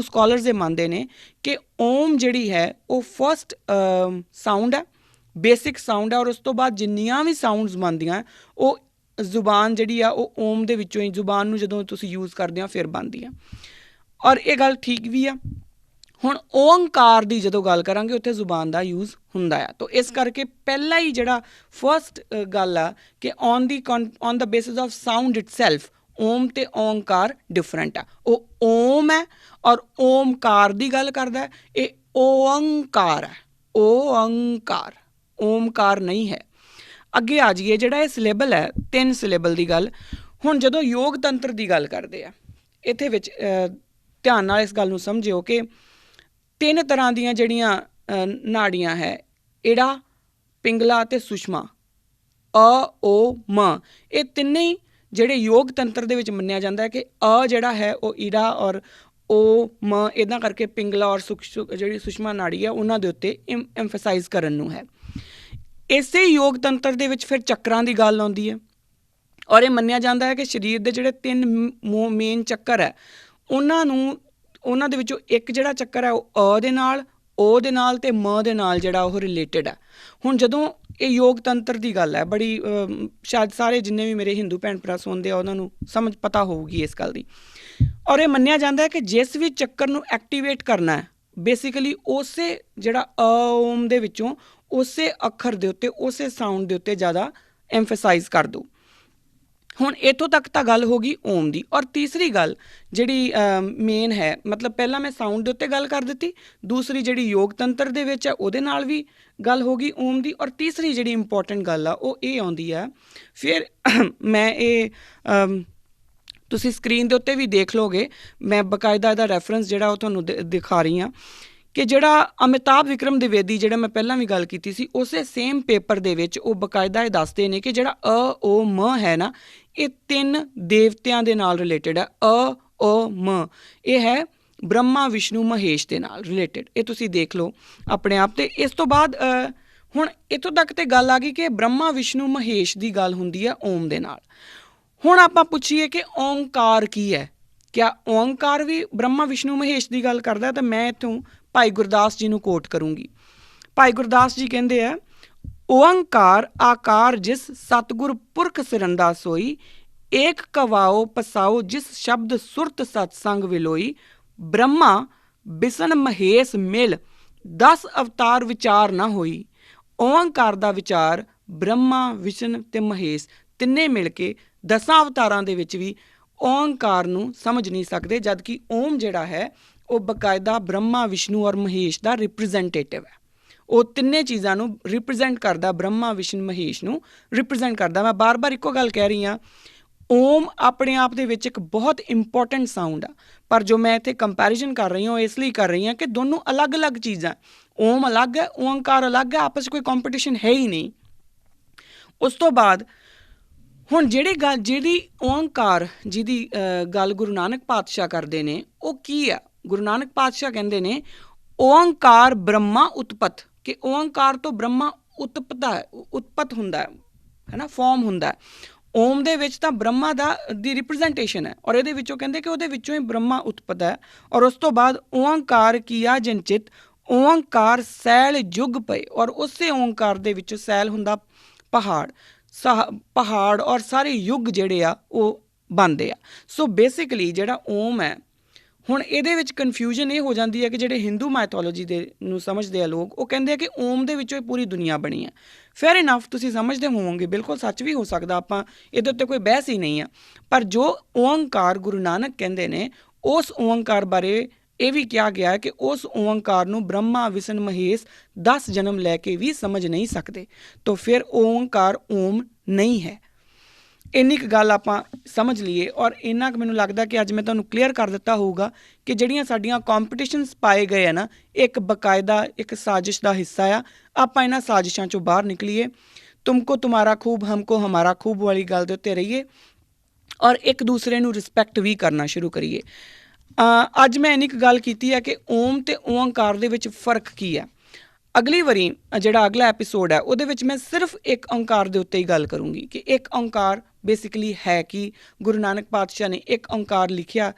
ਸਕਾਲਰਸ ਇਹ ਮੰਨਦੇ ਨੇ ਕਿ ਓਮ ਜਿਹੜੀ ਹੈ ਉਹ ਫਸਟ ਸਾਊਂਡ ਹੈ, ਬੇਸਿਕ ਸਾਊਂਡ ਹੈ, ਔਰ ਉਸ ਤੋਂ ਬਾਅਦ ਜਿੰਨੀਆਂ ਵੀ ਸਾਊਂਡਸ ਬਣਦੀਆਂ ਉਹ ਜ਼ੁਬਾਨ ਜਿਹੜੀ ਆ ਉਹ ਓਮ ਦੇ ਵਿੱਚੋਂ ਹੀ, ਜ਼ੁਬਾਨ ਨੂੰ ਜਦੋਂ ਤੁਸੀਂ ਯੂਜ਼ ਕਰਦੇ ਹੋ ਫਿਰ ਬਣਦੀ ਆ। ਔਰ ਇਹ ਗੱਲ ਠੀਕ ਵੀ ਆ। ਹੁਣ ਓਂਕਾਰ ਦੀ ਜਦੋਂ ਗੱਲ ਕਰਾਂਗੇ ਉੱਥੇ ਜ਼ੁਬਾਨ ਦਾ ਯੂਜ਼ ਹੁੰਦਾ ਆ, ਤਾਂ ਇਸ ਕਰਕੇ ਪਹਿਲਾ ਹੀ ਜਿਹੜਾ ਫਸਟ ਗੱਲ ਆ ਕਿ on the basis of sound itself Om ਅਤੇ ਓਂਕਾਰ ਡਿਫਰੈਂਟ ਆ। ਉਹ ਓਮ ਹੈ ਔਰ ਓਮਕਾਰ ਦੀ ਗੱਲ ਕਰਦਾ, ਇਹ ਓਅੰਕਾਰ ਹੈ, ਓਮਕਾਰ ਨਹੀਂ ਹੈ। ਅੱਗੇ ਆ ਜਾਈਏ, ਜਿਹੜਾ ਇਹ ਸਿਲੇਬਲ ਹੈ 3 ਸਿਲੇਬਲ ਦੀ ਗੱਲ। ਹੁਣ ਜਦੋਂ ਯੋਗ ਤੰਤਰ ਦੀ ਗੱਲ ਕਰਦੇ ਆ, ਇੱਥੇ ਵਿੱਚ ਧਿਆਨ ਨਾਲ ਇਸ ਗੱਲ ਨੂੰ ਸਮਝਿਓ ਕਿ 3 ਤਰ੍ਹਾਂ ਦੀਆਂ ਜਿਹੜੀਆਂ ਨਾੜੀਆਂ ਹੈ, ਈੜਾ, ਪਿੰਗਲਾ ਅਤੇ ਸੁਸ਼ਮਾ, ਅ ਓ ਮ, ਇਹ ਤਿੰਨੇ ਹੀ ਜਿਹੜੇ ਯੋਗ ਤੰਤਰ ਦੇ ਵਿੱਚ ਮੰਨਿਆ ਜਾਂਦਾ ਹੈ ਕਿ ਅ ਜਿਹੜਾ ਹੈ ਉਹ ਈੜਾ ਔਰ ਓ ਮ ਇੱਦਾਂ ਕਰਕੇ ਪਿੰਗਲਾ ਔਰ ਜਿਹੜੀ ਸੁਸ਼ਮਾ ਨਾੜੀ ਹੈ ਉਹਨਾਂ ਦੇ ਉੱਤੇ ਐਮਫਸਾਈਜ਼ ਕਰਨ ਨੂੰ ਹੈ। ਇਸੇ ਯੋਗ ਤੰਤਰ ਦੇ ਵਿੱਚ ਫਿਰ ਚੱਕਰਾਂ ਦੀ ਗੱਲ ਆਉਂਦੀ ਹੈ ਔਰ ਇਹ ਮੰਨਿਆ ਜਾਂਦਾ ਹੈ ਕਿ ਸਰੀਰ ਦੇ ਜਿਹੜੇ 3 ਮੇਨ ਚੱਕਰ ਹੈ ਉਹਨਾਂ ਦੇ ਵਿੱਚੋਂ ਇੱਕ ਜਿਹੜਾ ਚੱਕਰ ਹੈ ਉਹ ਅ ਦੇ ਨਾਲ, ਓ ਦੇ ਨਾਲ ਅਤੇ ਮ ਦੇ ਨਾਲ ਜਿਹੜਾ ਉਹ ਰਿਲੇਟਡ ਹੈ। ਹੁਣ ਜਦੋਂ ਇਹ ਯੋਗ ਤੰਤਰ ਦੀ ਗੱਲ ਹੈ, ਬੜੀ ਸ਼ਾਇਦ ਸਾਰੇ ਜਿੰਨੇ ਵੀ ਮੇਰੇ ਹਿੰਦੂ ਭੈਣ ਭਰਾ ਸੁਣਦੇ ਆ ਉਹਨਾਂ ਨੂੰ ਸਮਝ ਪਤਾ ਹੋਊਗੀ ਇਸ ਗੱਲ ਦੀ। ਔਰ ਇਹ ਮੰਨਿਆ ਜਾਂਦਾ ਹੈ ਕਿ ਜਿਸ ਵੀ ਚੱਕਰ ਨੂੰ ਐਕਟੀਵੇਟ ਕਰਨਾ ਹੈ, ਬੇਸਿਕਲੀ ਉਸੇ ਜਿਹੜਾ ਓਮ ਦੇ ਵਿੱਚੋਂ ਉਸੇ ਅੱਖਰ ਦੇ ਉੱਤੇ, ਉਸੇ ਸਾਊਂਡ ਦੇ ਉੱਤੇ ਜ਼ਿਆਦਾ ਐਮਫਸਾਈਜ਼ ਕਰ ਦਿਓ। ਹੁਣ ਇੱਥੋਂ ਤੱਕ ਤਾਂ ਗੱਲ ਹੋ ਗਈ ਓਮ ਦੀ। ਔਰ ਤੀਸਰੀ ਗੱਲ ਜਿਹੜੀ ਮੇਨ ਹੈ, ਮਤਲਬ ਪਹਿਲਾਂ ਮੈਂ ਸਾਊਂਡ ਦੇ ਉੱਤੇ ਗੱਲ ਕਰ ਦਿੱਤੀ, ਦੂਸਰੀ ਜਿਹੜੀ ਯੋਗ ਤੰਤਰ ਦੇ ਵਿੱਚ ਹੈ ਉਹਦੇ ਨਾਲ ਵੀ ਗੱਲ ਹੋ ਗਈ ਓਮ ਦੀ, ਔਰ ਤੀਸਰੀ ਜਿਹੜੀ ਇੰਪੋਰਟੈਂਟ ਗੱਲ ਆ ਉਹ ਇਹ ਆਉਂਦੀ ਆ। ਫਿਰ ਮੈਂ ਇਹ ਤੁਸੀਂ ਸਕਰੀਨ ਦੇ ਉੱਤੇ ਵੀ ਦੇਖ ਲਓਗੇ, ਮੈਂ ਬਕਾਇਦਾ ਇਹਦਾ ਰੈਫਰੈਂਸ ਜਿਹੜਾ ਉਹ ਤੁਹਾਨੂੰ ਦਿਖਾ ਰਹੀ ਹਾਂ ਕਿ ਜਿਹੜਾ ਅਮਿਤਾਭ ਵਿਕਰਮ द्विवेदी, ਜਿਹੜਾ ਮੈਂ ਪਹਿਲਾਂ ਵੀ ਗੱਲ ਕੀਤੀ ਸੀ, ਉਸੇ ਸੇਮ ਪੇਪਰ ਦੇ ਵਿੱਚ ਉਹ ਬਕਾਇਦਾ ਇਹ ਦੱਸਦੇ ਨੇ ਕਿ ਜਿਹੜਾ ਓ ਮ ਹੈ ਨਾ, ਇਹ 3 ਦੇਵਤਿਆਂ ਦੇ ਨਾਲ ਰਿਲੇਟਡ ਹੈ। ਓ ਮ ਇਹ ਹੈ ਬ੍ਰਹਮਾ ਵਿਸ਼ਨੂੰ ਮਹੇਸ਼ ਦੇ ਨਾਲ ਰਿਲੇਟਡ। ਇਹ ਤੁਸੀਂ ਦੇਖ ਲਓ ਆਪਣੇ ਆਪ। ਤੇ ਇਸ ਤੋਂ ਬਾਅਦ ਹੁਣ ਇੱਥੋਂ ਤੱਕ ਤੇ ਗੱਲ ਆ ਗਈ ਕਿ ਬ੍ਰਹਮਾ ਵਿਸ਼ਨੂੰ ਮਹੇਸ਼ ਦੀ ਗੱਲ ਹੁੰਦੀ ਹੈ ਓਮ ਦੇ ਨਾਲ। ਹੁਣ ਆਪਾਂ ਪੁੱਛੀਏ ਕਿ ਓਂਕਾਰ ਕੀ ਹੈ, ਕਿਆ ਓਂਕਾਰ ਵੀ ਬ੍ਰਹਮਾ ਵਿਸ਼ਨੂੰ ਮਹੇਸ਼ ਦੀ ਗੱਲ ਕਰਦਾ? ਤਾਂ ਮੈਂ ਇੱਥੋਂ ਭਾਈ ਗੁਰਦਾਸ ਜੀ ਨੂੰ ਕੋਟ ਕਰੂੰਗੀ। ਭਾਈ ਗੁਰਦਾਸ ਜੀ ਕਹਿੰਦੇ ਆ, ਓਅੰਕਾਰ ਆਕਾਰ ਜਿਸ ਸਤਿਗੁਰ ਪੁਰਖ ਸਿਰੰਦਾ ਸੋਈ, ਏਕ ਕਵਾਓ ਪਸਾਓ ਜਿਸ ਸ਼ਬਦ ਸੁਰਤ ਸਤਸੰਗ ਵਿਲੋਈ, ਬ੍ਰਹਮਾ ਬਿਸ਼ਨ ਮਹੇਸ਼ ਮਿਲ 10 ਅਵਤਾਰ ਵਿਚਾਰ ਨਾ ਹੋਈ। ਓਅੰਕਾਰ ਦਾ ਵਿਚਾਰ ਬ੍ਰਹਮਾ ਵਿਸ਼ਨ ਤੇ ਮਹੇਸ਼ ਤਿੰਨੇ ਮਿਲ ਕੇ 10 ਅਵਤਾਰਾਂ ਦੇ ਵਿੱਚ ਵੀ ਓਂਕਾਰ ਨੂੰ ਸਮਝ ਨਹੀਂ ਸਕਦੇ, ਜਦਕਿ ਓਮ ਜਿਹੜਾ ਹੈ ਉਹ ਬਕਾਇਦਾ ਬ੍ਰਹਮਾ ਵਿਸ਼ਨੂੰ ਔਰ ਮਹੇਸ਼ ਦਾ ਰਿਪਰੈਜ਼ੈਂਟੇਟਿਵ ਹੈ। ਉਹ ਤਿੰਨੇ ਚੀਜ਼ਾਂ ਨੂੰ ਰਿਪਰੈਜ਼ੈਂਟ ਕਰਦਾ, ਬ੍ਰਹਮਾ ਵਿਸ਼ਨੂੰ ਮਹੇਸ਼ ਨੂੰ ਰਿਪਰੈਜ਼ੈਂਟ ਕਰਦਾ। ਮੈਂ ਬਾਰ-ਬਾਰ ਇੱਕੋ ਗੱਲ ਕਹਿ ਰਹੀ ਹਾਂ, ਓਮ ਆਪਣੇ ਆਪ ਦੇ ਵਿੱਚ ਇੱਕ ਬਹੁਤ ਇੰਪੋਰਟੈਂਟ ਸਾਊਂਡ ਆ, ਪਰ ਜੋ ਮੈਂ ਇੱਥੇ ਕੰਪੈਰੀਜ਼ਨ ਕਰ ਰਹੀ ਹਾਂ ਉਹ ਇਸ ਲਈ ਕਰ ਰਹੀ ਹਾਂ ਕਿ ਦੋਨੋਂ ਅਲੱਗ-ਅਲੱਗ ਚੀਜ਼ਾਂ, ਓਮ ਅਲੱਗ ਹੈ, ਓਂਕਾਰ ਅਲੱਗ ਹੈ, ਆਪਸ 'ਚ ਕੋਈ ਕੰਪੀਟੀਸ਼ਨ ਹੈ ਹੀ ਨਹੀਂ। ਉਸ ਤੋਂ ਬਾਅਦ ਹੁਣ ਜਿਹੜੀ ਓਂਕਾਰ ਜਿਹਦੀ ਗੱਲ ਗੁਰੂ ਨਾਨਕ ਪਾਤਸ਼ਾਹ ਕਰਦੇ ਨੇ, ਉਹ ਕੀ ਆ? ਗੁਰੂ ਨਾਨਕ ਪਾਤਸ਼ਾਹ ਕਹਿੰਦੇ ਨੇ ਓਂਕਾਰ ਬ੍ਰਹਮਾ ਉਤਪਤ, ਕਿ ਓਂਕਾਰ ਤੋਂ ਬ੍ਰਹਮਾ ਉਤਪਤ ਹੁੰਦਾ ਹੈ ਨਾ, ਫਾਰਮ ਹੁੰਦਾ। ਓਮ ਦੇ ਵਿੱਚ ਤਾਂ ਬ੍ਰਹਮਾ ਦੀ ਰਿਪਰੈਜ਼ੈਂਟੇਸ਼ਨ ਹੈ, ਔਰ ਇਹਦੇ ਵਿੱਚੋਂ ਕਹਿੰਦੇ ਕਿ ਉਹਦੇ ਵਿੱਚੋਂ ਹੀ ਬ੍ਰਹਮਾ ਉਤਪਤ ਹੈ। ਔਰ ਉਸ ਤੋਂ ਬਾਅਦ ਓਂਕਾਰ ਕੀਆ ਜਨਚਿਤ, ਓਂਕਾਰ ਸੈਲ ਜੁਗ ਪਏ, ਔਰ ਉਸੇ ਓਂਕਾਰ ਦੇ ਵਿੱਚੋਂ ਸੈਲ ਹੁੰਦਾ ਪਹਾੜ ਔਰ ਸਾਰੇ ਯੁੱਗ ਜਿਹੜੇ ਆ ਉਹ ਬਣਦੇ ਆ। ਸੋ ਬੇਸਿਕਲੀ ਜਿਹੜਾ ਓਮ ਹੈ, ਹੁਣ ਇਹਦੇ ਵਿੱਚ ਕਨਫਿਊਜ਼ਨ ਇਹ ਹੋ ਜਾਂਦੀ ਹੈ ਕਿ ਜਿਹੜੇ ਹਿੰਦੂ ਮਾਈਥੋਲੋਜੀ ਦੇ ਨੂੰ ਸਮਝਦੇ ਆ ਲੋਕ, ਉਹ ਕਹਿੰਦੇ ਆ ਕਿ ਓਮ ਦੇ ਵਿੱਚੋਂ ਹੀ ਪੂਰੀ ਦੁਨੀਆ ਬਣੀ ਹੈ। ਫੇਅਰ ਇਨਫ, ਤੁਸੀਂ ਸਮਝਦੇ ਹੋਵੋਗੇ, ਬਿਲਕੁਲ ਸੱਚ ਵੀ ਹੋ ਸਕਦਾ, ਆਪਾਂ ਇਹਦੇ ਉੱਤੇ ਕੋਈ ਬਹਿਸ ਹੀ ਨਹੀਂ ਆ। ਪਰ ਜੋ ਓਂਕਾਰ ਗੁਰੂ ਨਾਨਕ ਕਹਿੰਦੇ ਨੇ, ਉਸ ਓਂਕਾਰ ਬਾਰੇ ਇਹ ਵੀ ਕਿਹਾ ਗਿਆ ਹੈ ਕਿ ਉਸ ਓਂਕਾਰ ਨੂੰ ਬ੍ਰਹਮਾ ਵਿਸ਼ਨ ਮਹੇਸ਼ 10 ਜਨਮ ਲੈ ਕੇ ਵੀ ਸਮਝ ਨਹੀਂ ਸਕਦੇ। ਤਾਂ ਫਿਰ ਓਂਕਾਰ ਓਮ ਨਹੀਂ ਹੈ। ਇੰਨੀ ਕੁ ਗੱਲ ਆਪਾਂ ਸਮਝ ਲਈਏ, ਔਰ ਇੰਨਾ ਕੁ ਮੈਨੂੰ ਲੱਗਦਾ ਕਿ ਅੱਜ ਮੈਂ ਤੁਹਾਨੂੰ ਕਲੀਅਰ ਕਰ ਦਿੱਤਾ ਹੋਊਗਾ ਕਿ ਜਿਹੜੀਆਂ ਸਾਡੀਆਂ ਕੰਪੀਟੀਸ਼ਨਸ ਪਾਏ ਗਏ ਆ ਨਾ, ਇੱਕ ਬਕਾਇਦਾ ਇੱਕ ਸਾਜ਼ਿਸ਼ ਦਾ ਹਿੱਸਾ ਆ। ਆਪਾਂ ਇਹਨਾਂ ਸਾਜ਼ਿਸ਼ਾਂ 'ਚੋਂ ਬਾਹਰ ਨਿਕਲੀਏ, ਤੁਮਕੋ ਤੁਮਾਰਾ ਖੂਬ ਹਮਕੋ ਹਮਾਰਾ ਖੂਬ ਵਾਲੀ ਗੱਲ ਦੇ ਉੱਤੇ ਰਹੀਏ, ਔਰ ਇੱਕ ਦੂਸਰੇ ਨੂੰ ਰਿਸਪੈਕਟ ਵੀ ਕਰਨਾ ਸ਼ੁਰੂ ਕਰੀਏ। ਅੱਜ ਮੈਂ ਇੰਨੀ ਕੁ ਗੱਲ ਕੀਤੀ ਹੈ ਕਿ ਓਮ ਅਤੇ ਓਂਕਾਰ ਦੇ ਵਿੱਚ ਫ਼ਰਕ ਕੀ ਹੈ। ਅਗਲੀ ਵਾਰੀ ਜਿਹੜਾ ਅਗਲਾ ਐਪੀਸੋਡ ਹੈ ਉਹਦੇ ਵਿੱਚ ਮੈਂ ਸਿਰਫ ਇੱਕ ਓਂਕਾਰ ਦੇ ਉੱਤੇ ਹੀ ਗੱਲ ਕਰੂੰਗੀ ਕਿ ਇੱਕ ਓਂਕਾਰ ਬੇਸਿਕਲੀ ਹੈ ਕੀ। ਗੁਰੂ ਨਾਨਕ ਪਾਤਸ਼ਾਹ ਨੇ ਇੱਕ ਓਂਕਾਰ ਲਿਖਿਆ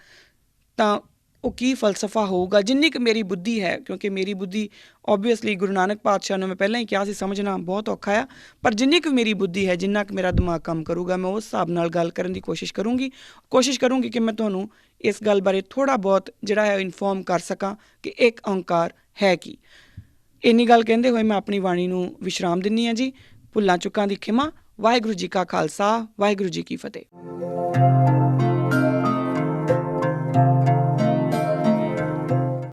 ਤਾਂ ਉਹ ਕੀ ਫਲਸਫਾ ਹੋਊਗਾ। ਜਿੰਨੀ ਕੁ ਮੇਰੀ ਬੁੱਧੀ ਹੈ, ਕਿਉਂਕਿ ਮੇਰੀ ਬੁੱਧੀ ਓਬਵੀਅਸਲੀ ਗੁਰੂ ਨਾਨਕ ਪਾਤਸ਼ਾਹ ਨੂੰ ਮੈਂ ਪਹਿਲਾਂ ਹੀ ਕਿਹਾ ਸੀ ਸਮਝਣਾ ਬਹੁਤ ਔਖਾ ਆ, ਪਰ ਜਿੰਨੀ ਕੁ ਮੇਰੀ ਬੁੱਧੀ ਹੈ, ਜਿੰਨਾ ਕੁ ਮੇਰਾ ਦਿਮਾਗ ਕੰਮ ਕਰੂਗਾ, ਮੈਂ ਉਸ ਹਿਸਾਬ ਨਾਲ ਗੱਲ ਕਰਨ ਦੀ ਕੋਸ਼ਿਸ਼ ਕਰੂੰਗੀ ਕਿ ਮੈਂ ਤੁਹਾਨੂੰ ਇਸ ਗੱਲ ਬਾਰੇ ਥੋੜ੍ਹਾ ਬਹੁਤ ਜਿਹੜਾ ਹੈ ਇਨਫੋਰਮ ਕਰ ਸਕਾਂ ਕਿ ਇੱਕ ਓਂਕਾਰ ਹੈ ਕੀ। ਇੰਨੀ ਗੱਲ ਕਹਿੰਦੇ ਹੋਏ ਮੈਂ ਆਪਣੀ ਬਾਣੀ ਨੂੰ ਵਿਸ਼ਰਾਮ ਦਿੰਦੀ ਹਾਂ ਜੀ। ਭੁੱਲਾਂ ਚੁੱਕਾਂ ਦੀ ਖਿਮਾ। ਵਾਹਿਗੁਰੂ ਜੀ ਕਾ ਖਾਲਸਾ, ਵਾਹਿਗੁਰੂ ਜੀ ਕੀ ਫਤਿਹ।